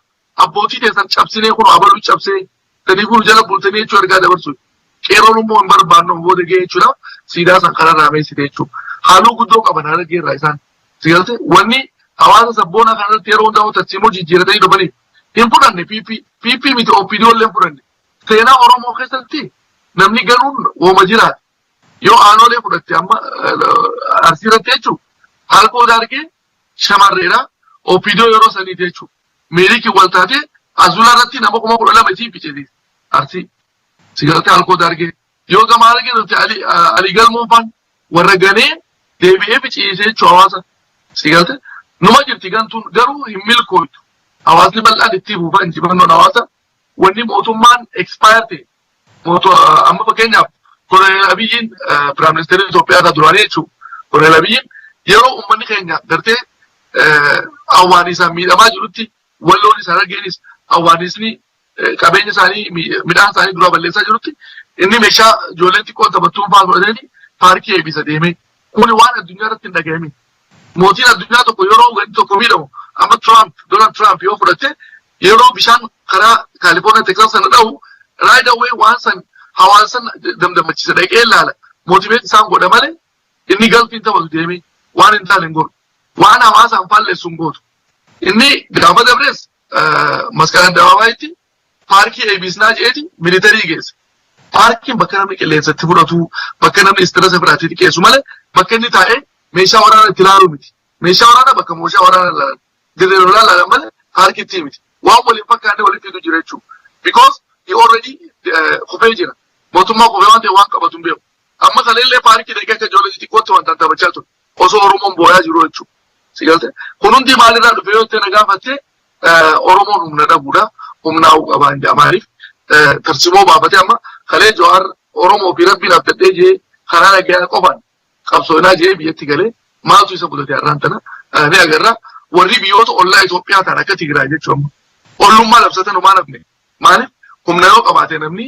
abbootii teessan cabsinee kun abaluu cabsee tanii kun jala bultanii jechuu ergaa dabarsuudha. Qeerroon immoo hin barbaannu booda ga'ee jechuudhaaf siidaa san kanarraa meessite jechuudha. Haaluu guddoo qaban Harargee irraa isaan. Sigalte wanni hawaasa sabboonaa kanarratti yeroo hundaa tarsiimoo jijjiiratanii dhufanii hin fudhanne PP miti OPDO illee hin fudhanne. Seenaa Oromoo keessatti namni galuun wooma jiraata. Yoo aanolee fudhatte amma arsiirratti jechuudha. Halkoo dargee shamarreedha OPDO yeroo saniiti jechuudha. Meeriikii wal taatee azulaa irratti nama 12 isin ficheeti arsii. Sigalte halkoo dargee yoo gama argee nuti Ali Galmoofaan warra ganee deebi'ee ficiisee jechuudha hawaasa. Sigalte numa jirti gantuun garuu hin milkooytu. Hawaasni bal'aan itti buufaa injifannoon hawaasa wanni mootummaan expire amma fakkeenyaaf Koloneel Abiyyiin Piraayim Ministeerri Itoophiyaa irraa duraanii jechuudha. Koloneel Abiyyiin yeroo uummanni keenya gartee awwaanisaan miidhamaa jirutti walloon isaa Harargeenis awwaanisni qabeenya isaanii midhaan isaanii dura balleessaa jirutti inni meeshaa ijoolleen xiqqoon taphattuun fa'aa fudhatanii paarkii eebbisa deemee kuni waan addunyaa irratti hin dhaga'amne. Mootiin addunyaa tokko yeroo gadi tokko miidhamu amma Donald Trump yoo fudhatte yeroo bishaan karaa Kaalifoorniyaa Teeksaas sana dha'u raayidawwee waan san hawaasan damdamachiisa dhaqee ilaala. Mootimeet isaan godha malee inni galfiin taphatu deemee waan hin taane hin godhu. Waan hawaasaan faalleessu hin gootu. Inni gaafa dabrees masqalaan dabaabaayitti paarkii eebbisnaa jeeti militarii geesse. Paarkiin bakka namni qilleensatti fudhatu bakka namni istiresa biraatti dhiqeessu malee bakka inni taa'ee meeshaa waraanaa itti ilaalu miti. Meeshaa waraanaa bakka meeshaa waraanaa ilaalan. Dirree lolaa ilaalan malee paarkiitti miti. Waan waliin fakkaatee waliin fidu jira jechuudha. Because he already kufee jira. Mootummaa kufee waan ta'e waan qabatu hin beeku. Amma kaleellee paarkii dhaqee akka ijoollee xixiqqootti waan tattaafachaa ture. Osoo Oromoon boo'aa jiru jechuudha. Sigalte kun hundi maalirraa dhufe yoo ta'e na gaafatte Oromoon humna dhabuudha. Humnaa'uu qabaan jaamaariif tarsimoo baafatee amma kalee Jawaar Oromoo fi Rabbiin abdadhee jee karaa nagaa qofaan qabsoonaa jee biyyatti galee maaltu isa budate har'aan tana ni agarra warri biyyoota ollaa Itoophiyaa ta'an akka Tigraay jechuudha. Ollummaa labsatan homaa nafne maaliif humna yoo qabaate namni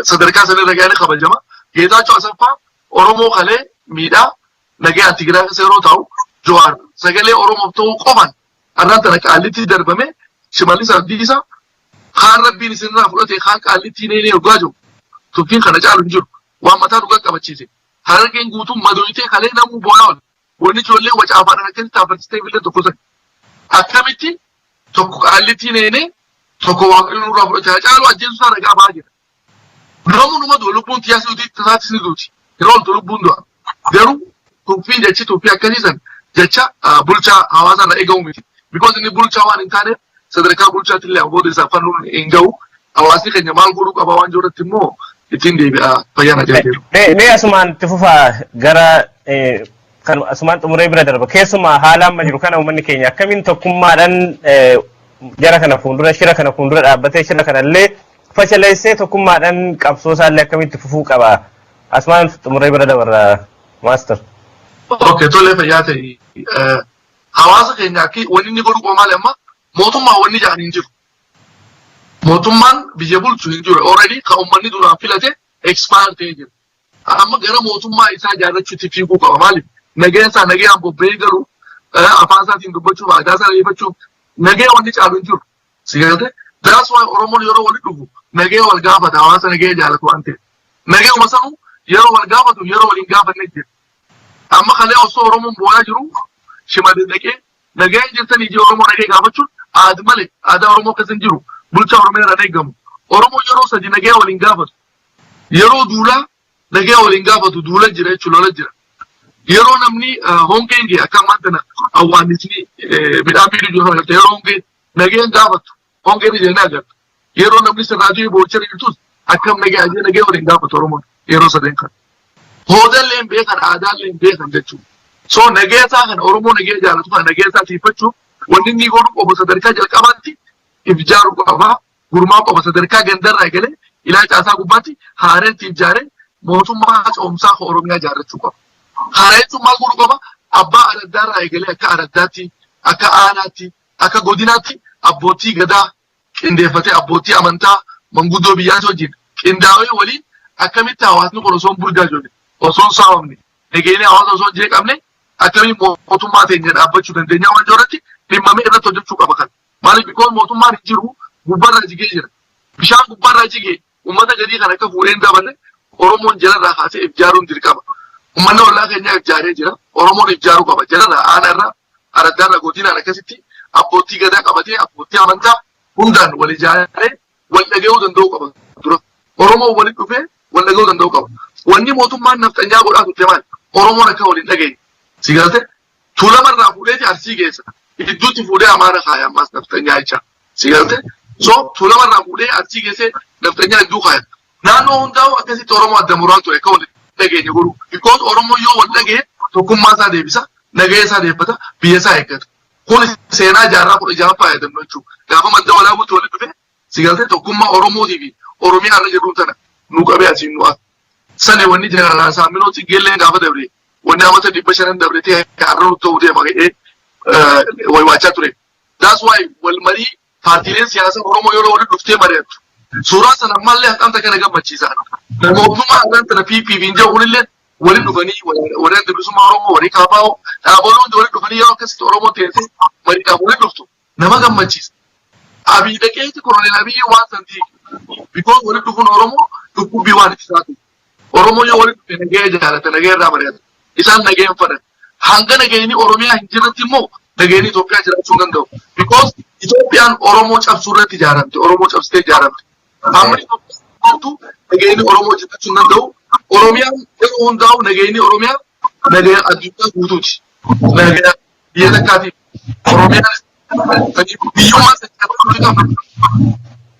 sadarkaa sanirra ga'anii kabajama. Geetaachoo Asaffaa Oromoo kalee miidhaa nagaa Tigraay keessa yeroo ta'u Jawaar sagalee Oromoof ta'uu qofaan har'aan tana qaallitti darbame Shimallis Abdiisaa kaan Rabbiin isinirraa fudhate kaan qaallittiin eenee ergaa jiru. Tuffiin kana caalu hin jiru. Waan mataa dhugaa qabachiise. Harargeen guutuun madooyitee kalee namuu boo'aa ol. Wanni ijoollee wacaafaadhaan akkasitti taafachisee billee tokko sana. Akkamitti tokko qaallittiin eenee tokko waaqayyoon nurraa fudhate caalu ajjeesuusaa nagaa ba'aa jira. Namuu numa du'a lubbuun tiyaasii duuti tasaatis ni duuti. Yeroo oltu lubbuun du'a. Garuu tuffiin jechi tuffii akkasiisan jecha bulchaa hawaasaarraa eegamu miti. Because inni bulchaa waan hin taaneef sadarkaa bulchaatti illee abboota isaa fannuun hin ga'u. Hawaasni keenya maal godhuu qaba waan jirutti immoo ittiin deebi'aa fayyaan ajaa'ibeeru. Mee asumaan itti fufaa gara kan asumaan xumuree bira darba. Keessumaa haala amma jiru kana uummanni keenya akkamiin tokkummaadhaan jara kana fuuldura shira kana fuuldura dhaabbatee shira kanallee fashaleessee tokkummaadhaan qabsoo isaallee akkamitti fufuu qaba. Asumaan xumuree bira dabarra maaster. Okay, tolee fayyaa ta'e. Hawaasa keenya wanni inni godhu maali amma mootummaa wanni jedhan hin jiru. mootummaan biyya bulchu hin jiru already kan uummanni duraan filate expire ta'ee jira. Amma gara mootummaa isaa ijaarrachuutti fiiguu qaba maaliif nageen isaa nageen bobba'ee galu afaan isaatiin dubbachuuf aadaa isaa leeffachuuf nageen wanni caalu hin jiru. Si galte that's why Oromoon yeroo walitti dhufu nageen wal gaafata hawaasa nageen jaalatu waan ta'eef. Nageen masanuu yeroo wal gaafatu yeroo waliin gaafanne jira. Amma kalee osoo Oromoon bu'aa jiru shimallee dhaqee nageen jirtanii ijii Oromoo nagee gaafachuun aadi malee aadaa Oromoo keessa hin jiru. Bulchaa Oromoo irraa eegamu. Oromoo yeroo sadi nagee waliin gaafatu. Yeroo duulaa nagee waliin gaafatu duula jira jechuun lola jira. Yeroo namni hongee akka ammaa kana awwaannisni midhaan biiduu jiru kana yeroo hongee nageen gaafatu hongee ni jennee agarra. Yeroo namni sirraatu boo'icha jirtus akkam nagee waliin gaafatu Oromoon yeroo sadeen kana. Hoodallee hin beekan aadaallee hin beekan jechuudha. So nagee isaa kana Oromoo nagee jaalatu kana nagee isaa tiifachuuf wanni inni godhu qofa sadarkaa jalqabaatti ijaaru qaba. Gurmaa qofa sadarkaa gandarraa eegalee ilaa caasaa gubbaatti haareetti ijaaree mootummaa ce'umsaa Oromiyaa ijaarrachuu qaba. Haareetti maal godhuu qaba? Abbaa araddaarraa eegalee akka araddaatti, akka aanaatti, akka godinaatti abbootii gadaa qindeeffatee abbootii amantaa manguddoo biyyaatti wajjin qindaa'ee waliin akkamitti hawaasni kun osoo hin burjaajofne osoo hin saamamne nageenyi hawaasa osoo hin jeeqamne akkamitti mootummaa teenya dhaabbachuu dandeenya waan jirratti dhimmamee irratti hojjechuu qaba kan. Maaliif bikoon mootummaan hin jiru gubbarraa jigee jira. Bishaan gubbarraa jigee uummata gadii kan akka fuudheen dabalee Oromoon jalarraa kaasee ijaaruun dirqama. Uummanni ollaa keenyaa ijaaree jira. Oromoon ijaaruu qaba. Jalarraa aanaarraa araddaarraa godinaan akkasitti abbootii gadaa qabatee abbootii amantaa hundaan wal ijaaree wal dhaga'uu danda'uu qaba dura. Oromoo walitti dhufee wal dhaga'uu danda'uu qaba. Wanni mootummaan nafxanyaa godhaa turte maali? Oromoon akka waliin dhaga'e. Si galte tuulamarraa fuudheeti arsii geessa. Idduutti fuudhee amaana kaaya ammaas nafxanyaa jecha. Si galte so tuulamarraa fuudhee arsii geessee nafxanyaa idduu kaaya. Naannoo hundaa'u akkasitti Oromoo adda muraa ture akka waliin dhageenye godhu. Because Oromoo yoo wal dhaga'e tokkummaa isaa deebisa, nagahee isaa deeffata, biyya isaa eeggata. Kun seenaa jaarraa kudha jaha fayyadamnu jechuudha. Gaafa madda walaabuutti walitti dhufe si galte tokkummaa Oromootii fi Oromiyaa irra jedhuun tana nu qabee asiin nu akka. Sani wanni jeneraalaa Saaminooti geelleen gaafa dabre wanni amata 500 dabre ta'e har'a nutti ta'uu deema ga'ee waywachaa ture. That's why wal marii paartiileen siyaasaa Oromoo yeroo walitti dhuftee mari'attu. Suuraa sana ammallee haqamta kana gammachiisaa. Mootummaa haqan tana PPV hin jiru kunillee waliin dhufanii warreen bilisummaa Oromoo walii kaafaa'oo dhaaboloon waliin dhufanii yeroo akkasitti Oromoo teessee mariidhaaf waliin dhuftu nama gammachiisa. Abiy dhaqeeti Koloneel Abiy waan santii because waliin dhufuun Oromoo dhukkubbii waan itti taatu. Oromoo yoo waliin dhufe nagahee jaalata nagahee irraa mari'ata. Isaan nagaheen fedhan. Hanga nagaheenii Oromiyaa hin jirretti immoo nagaheenii Itoophiyaa jiraachuu hin danda'u. Because Itoophiyaan Oromoo cabsuu irratti ijaaramte. Oromoo cabsitee ijaaramte. Amma Itoophiyaan nagaheenii Oromoo jiraachuu hin danda'u. Oromiyaan yeroo hundaa'u nagaheenii Oromiyaa nagahee addunyaa guutuuti. Nagahee biyya takkaatiif Oromiyaan biyyummaa saccaatuu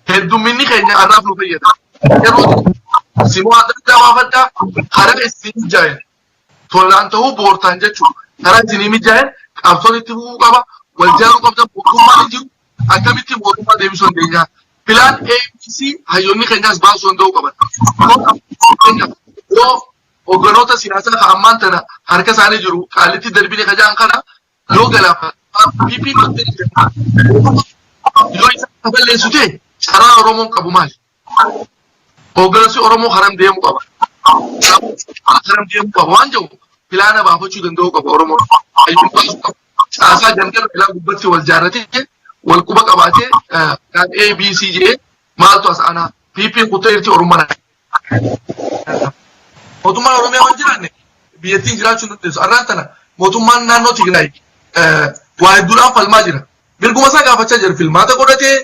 heddumminni keenya har'aaf nu fayyada. Yeroo simuu adda addaa baafadhaa karaa isin ijaa'e tolaan ta'uu boortaan jechuudha. Karaa isin ijaa'e qabsoon itti bu'uu qaba. Wal jaaruu qabda mootummaan hin jiru akkamitti mootummaa deebisuu dandeenya. Filaan ABC hayyoonni keenyaas baasuu danda'uu qaban. Yoo hogganoota siyaasaa kan ammaan tana harka isaanii jiru qaalitti darbine kajaan kana yoo galaafata. PP yoo isa balleessu ta'e carraa Oromoon qabu maali? Hoggansi Oromoo haram deemuu qaba. Haram deemuu qaba waan jedhu filaana baafachuu danda'uu qaba Oromoon. Caasaa jalqaba filaa gubbatti wal jaarratee wal quba qabaatee kan ABCJ maaltu as aanaa PP kuttee irti Oromoo. Mootummaan Oromiyaa waan jiraanne biyyattiin jiraachuu dandeessu. Arraan tana mootummaan naannoo Tigraay waa hedduudhaan falmaa jira. Mirguma isaa gaafachaa jira. Filmaata godhatee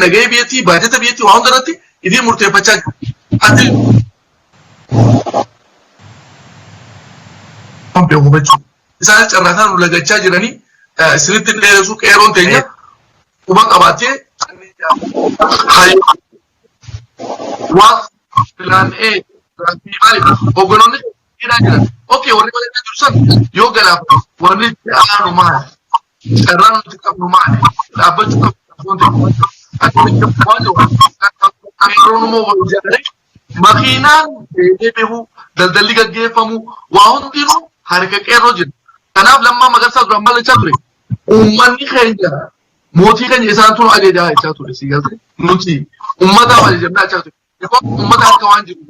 nagahee biyyattii baajata biyyattii waa hundarratti itti murteeffachaa jira. Ati isaan carraataan nu lagachaa jiranii isinitti dheeressuu qeeroon teenya quba qabaatee waan filaan hogganoonni hidhaa jiran. Okay, warri walitti jiru san yoo galaafatu warri aanu maali? Carraan nuti qabnu maali? Dhaabbachuu qabnu. Qeeroon immoo wal ijaaree makiinaan deebi'uu daldalli gaggeeffamu waa hundinuu harka qeerroo jira. Kanaaf Lammaa Magarsaa duraan mallachaa ture. Uummanni keenya mootii kan isaan tun ajajaa jechaa ture si galte nuti ummata ajajamnaa jechaa ture ummata harka waan jiru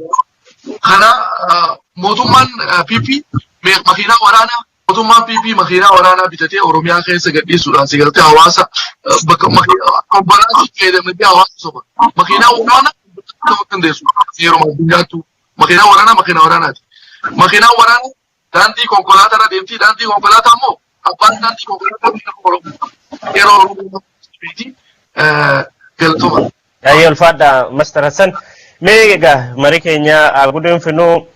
kana mootummaan PP makiinaa waraanaa mootummaan PP makiinaa waraanaa bitatee Oromiyaa keessa gadhiisuudhaan si galte hawaasa bakka konkolaataa fayyadamanii hawaasa soba makiinaa waraanaa nama dandeessu yeroo addunyaattu makiinaa waraanaati makiinaa waraanaa daandii konkolaataa irra deemti daandii konkolaataa immoo abbaan daandii konkolaataa yeroo galtoma. Ayi ulfaadha Master Hassan. Mee egaa marii keenya algudeen finuu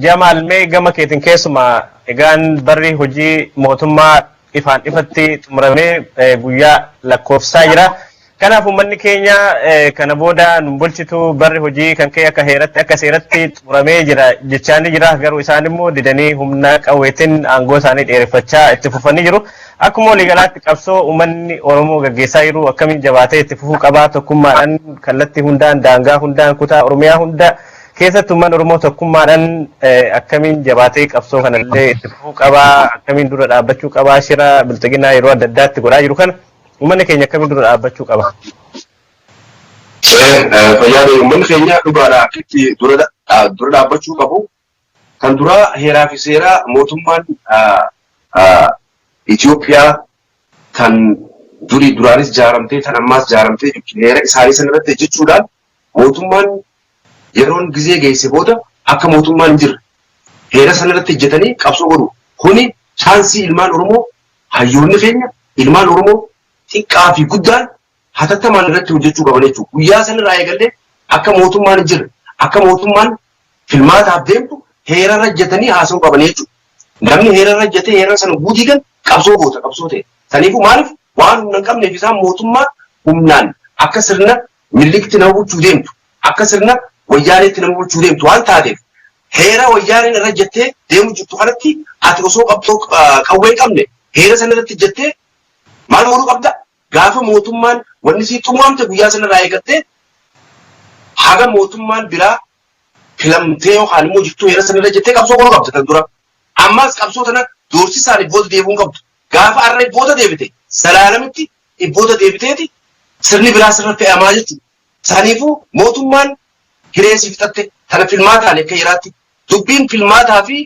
Jamal mee gama keetiin keessumaa egaan barri hojii mootummaa ifaan ifatti xumuramee guyyaa lakkoofsaa jira. Kanaaf uummanni keenya kana booda nu bulchitu barri hojii kan kee akka seeratti xumuramee jira jechaanii jira garuu isaan immoo didanii humna qawweetiin aangoo isaanii dheereffachaa itti fufanii jiru. Akkuma waliigalaatti qabsoo uummanni Oromoo gaggeessaa jiru akkamiin jabaatee itti fufuu qabaa tokkummaadhaan kallattii hundaan daangaa hundaan kutaa Oromiyaa hunda keessatti uummanni Oromoo tokkummaadhaan akkamiin jabaatee qabsoo kanallee itti fufuu qabaa akkamiin dura dhaabbachuu qabaa shira bilxiginaa yeroo adda addaatti godhaa jiru kana uummanni keenya akkamiin dura dhaabbachuu qaba. Fayyaadee uummanni keenya dhugaadhaa akkitti dura dhaabbachuu qabu kan dura heeraa fi seeraa mootummaan Itoophiyaa kan duraanis ijaaramtee tan ammaas ijaaramtee heera isaanii sanarratti hojjechuudhaan mootummaan yeroon gizee geesse booda akka mootummaan hin jirre heera sanarratti hojjetanii qabsoo godhu. Kuni chaansii ilmaan Oromoo hayyoonni keenya ilmaan Oromoo xiqqaa fi guddaan hatattamaan irratti hojjechuu qaban jechuudha. Guyyaa sanarraa eegallee akka mootummaan hin jirre akka mootummaan filmaataaf deemtu heerarra hojjetanii haasa'uu qaban jechuudha. Namni heerarra hojjetee heera sana guutii kan qabsoo goota qabsoo ta'e. Saniifuu maaliif waan humna hin qabneef isaan mootummaa humnaan akka sirna millikti nama bulchuu deemtu akka sirna wayyaaneetti nama bulchuu deemtu waan taateef heera wayyaaneen irra jettee deemu jirtu kanatti ati osoo qabxoo qawwee hin qabne heera sana irratti jettee maal godhuu qabda gaafa mootummaan wanni sii xumuramte guyyaa sana irraa eegattee haga mootummaan biraa filamtee yookaan immoo jirtu heera sana irra jettee qabsoo godhuu qabda kan dura. Ammas qabsoo tana doorsisaan ibboota deebi'uu qabdu. Gaafa har'a ibboota deebite salaalamitti ibboota deebiteeti sirni biraa sirra fe'amaa jechuudha. Saniifuu mootummaan hireessi fixatte tana filmaataan akka heeraatti dubbiin filmaataa fi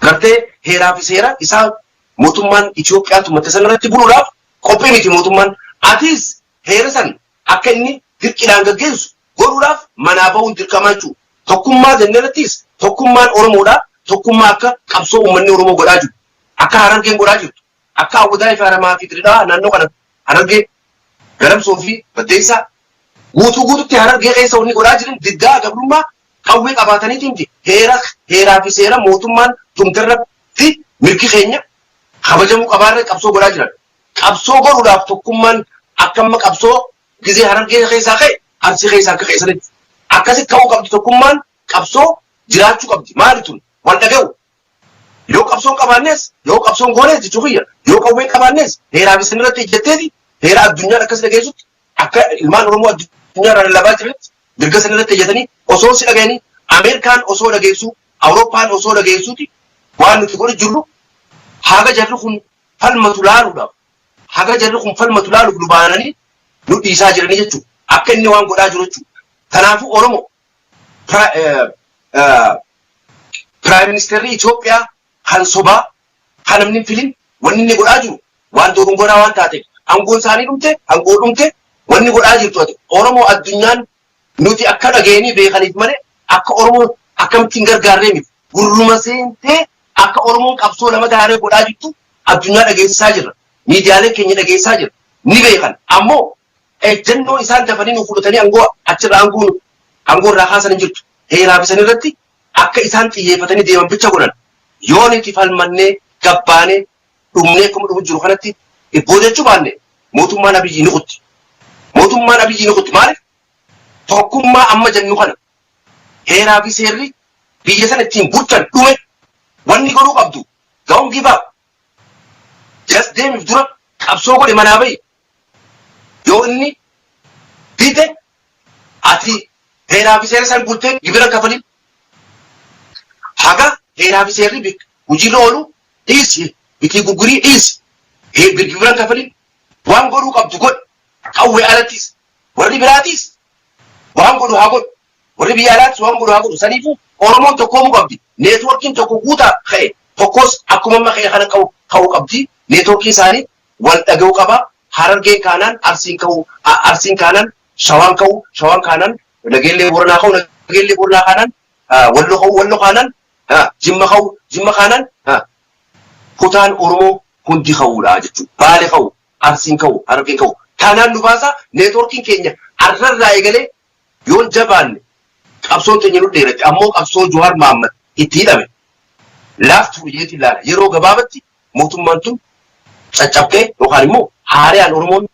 gartee heeraa fi seera isaa mootummaan Itoophiyaa tumatte sanarratti buluudhaaf qophii miti mootummaan. Atis heera san akka inni dirqiidhaan gaggeessu godhuudhaaf manaa bahuun dirqamaa jechuudha. Tokkummaa jenneerattis tokkummaan Oromoodhaa tokkummaa akka qabsoo uummanni Oromoo godhaa jiru. Akka Harargeen godhaa jirtu. Akka Awwadaa fi Haramaa fi Dirdaa naannoo kana Harargee Garamsoo fi Baddeessaa guutuutti Harargee keessa wanni godhaa jiran diddaa gabrummaa qawwee qabaataniitiin heeraa fi seera mootummaan tumterratti mirgi keenya kabajamuu qabaarra qabsoo godhaa jiran. Qabsoo godhuudhaaf tokkummaan akkamma qabsoo gizee Harargee keessaa ka'e Arsii keessaa akka ka'e sanitti. Akkasitti ka'uu qabdi tokkummaan qabsoo jiraachuu qabdi. Maali tun? Wal dhaga'u. Yoo qabsoon qabaannes yoo qabsoon goones jechuun yoo qawween qabaannes heeraa fi sanarratti ejjetteeti heera addunyaan akkas dhageessutti akka ilmaan Oromoo addunyaa irraa lallabaa jiranitti mirga sanarratti ejjetanii osoo si dhaga'anii Ameerikaan osoo dhageessuu Awurooppaan osoo dhageessuuti waan nuti godhu jirru haga jarri kun falmatu laaluuf nu baananii nu dhiisaa jiranii jechuudha. Akka inni waan godhaa jiru jechuudha. Kanaafuu Oromoo Prime Minister Itoophiyaa kan sobaa kan namni filin wanni inni godhaa jiru waan dogongoraa waan taateef aangoon isaanii dhumte wanni godhaa jirtu ati Oromoo addunyaan nuti akka dhageenii beekaniif malee akka Oromoo akkamittiin gargaarree miti gurruma seentee akka Oromoon qabsoo lama taaree godhaa jirtu addunyaa dhageessisaa jirra miidiyaaleen keenya dhageessisaa jirra ni beekan ammoo ejjennoo isaan dafanii nu fudhatanii aangoo irraa kaasan hin jirtu heeraa fi sanirratti akka isaan xiyyeeffatanii deeman bicha godhan yoo nuti falmannee gabbaanee dhumnee akkuma dhufu jiru kanatti ibboo jechuu baanne mootummaan Abiyyi ni kutti. Mootummaan Abiyyi ni kutti maaliif? Tokkummaa amma jennu kana heeraa fi seerri biyya sana ittiin bulchan dhume wanni godhuu qabdu ga'uun gibaaf jas deemiif dura qabsoo godhe manaa bahi yoo inni bite ati heeraa fi seera san bultee gibira kafalin haga heeraa fi seerri hojiirra oolu dhiisi bitii gurgurii dhiisi gibira kafalin waan godhuu qabdu godh qawwee alattis warri biraatis waan godhu haa godhu warri biyya alaattis waan godhu haa godhu saniifuu Oromoon tokkoomuu qabdi neetwoorkiin tokko guutaa ka'e tokkos akkuma amma ka'e kana ka'uu qabdi neetwoorkii isaanii wal dhaga'uu qaba Harargeen kaanaan Arsiin kaanaan Shawaan kaanaan Nageellee Booranaa ka'u Nageellee Booranaa kaanaan Walloo kaanaan Jimma kaanaan kutaan Oromoo hundi ka'uudha jechuudha. Baale ka'u, Arsiin ka'u, Harargeen ka'u. Kanaan nu baasa neetwoorkiin keenya arrarraa eegalee yoon jabaanne qabsoon keenya nu dheerate ammoo qabsoo Jawaar Mohaammed itti hidhame laaftuu jeetii ilaala yeroo gabaabatti mootummaan tun caccabkee yookaan immoo haariyaan Oromoon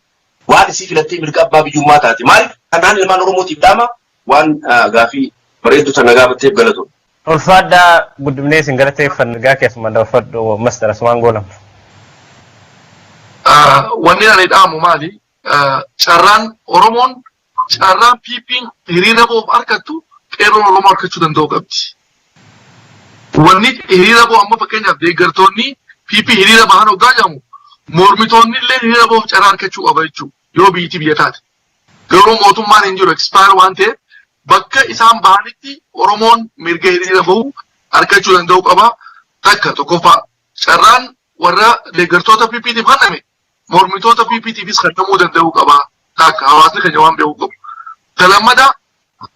waan isii filattee mirga abbaa biyyummaa taate maaliif kanaan ilmaan Oromootiif dhaama waan gaafii bareedduu sana gaafatteef galatu. Ulfaadhaa guddinee isin galateeffan gaa keessumaa daawwadhu Master Asmaan Goolam. Wanni ani dhaamu maali? Carraan Oromoon carraan PP'n hiriira boof harkattu qeerroon Oromoo harkachuu danda'u qabdi. Wanni hiriira boo amma fakkeenyaaf deeggartoonni PP hiriira bahan hoggaa jedhamu mormitoonni illee hiriira boof carraa harkachuu qaba jechuudha yoo biyyatti biyya taate. Garuu mootummaan hin jiru expire waan ta'eef bakka isaan bahanitti Oromoon mirga hiriira bahu harkachuu danda'u qaba. Takka tokkoffaa carraan warra deeggartoota PP'tiif hanname mormitoota PP'tiifis kennamuu danda'u qaba. Takka hawaasni keenya waan beekuu qabu. Talammada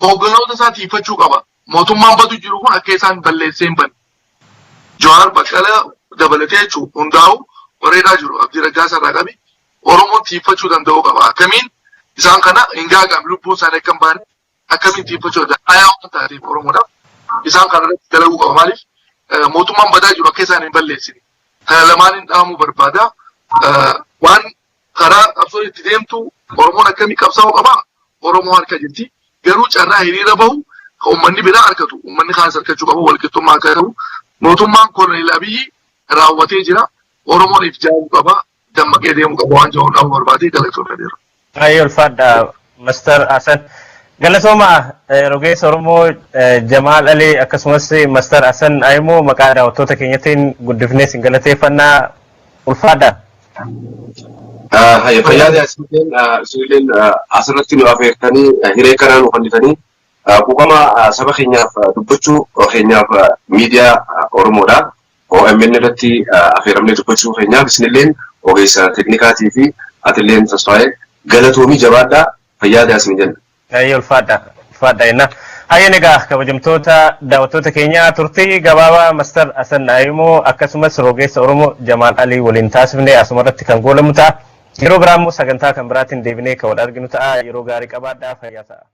hoogganoota isaa tiifachuu qaba. Mootummaan badu jiru kun akka isaan balleessee hin banne. Jawaar Baqqalaa dabalatee jechuun hundaa'u bareedaa jiru. Abdii Raggaasaa irraa qabi. Oromoon tiifachuu danda'u qaba. Akkamiin isaan kana hin gaaga'am lubbuun isaanii akka hin baane akkamiin tiifachuu danda'a. Ayaa waan taateef Oromoodhaaf isaan kana irratti dalaguu qaba. Maaliif mootummaan badaa jiru akka isaan hin balleessine. Kana lamaan hin dhaamuu barbaada. Waan karaa qabsoo itti deemtu Oromoon akkamii qabsaa'uu qaba. Oromoo harka jirti. Garuu carraa hiriira bahu ummanni biraa harkatu. Ummanni kaanis harkachuu qabu walqixxummaa akka ta'u. Mootummaan Koloneel Abiyyi raawwatee jira. Oromoon itti jaallatu qaba. Dammaqee deemuu qaba waan jedhu dhaamuu barbaadee galatoomee jira. Ayyee ulfaadha Master Hasan. Galatooma rogeessa Oromoo Jamaal Alii akkasumas Master Hasan Aymoo maqaa daawwattoota keenyatiin guddifnee isin galateeffannaa ulfaadha. Fayyaada isin asirratti nu affeertanii hiree kanaan nu fannitanii quuqama saba keenyaaf dubbachuu keenyaaf miidiyaa Oromoodha. OMN irratti affeeramnee dubbachuu keenyaaf isinillee ogeessa teknikaatii fi atilleen tasfaa'ee galatoomii jabaadhaa fayyaada isin jenna. Ayyee ulfaadha jenna. Hayyeen egaa kabajamtoota daawwattoota keenya turtii gabaabaa Master Hasan Aymoo akkasumas rogeessa Oromoo Jamaal Alii waliin taasifnee asumarratti kan goolamu ta'a. Yeroo biraa immoo sagantaa kan biraatiin deebinee kan wal arginu ta'a. Yeroo gaarii qabaadhaa fayyaa ta'a.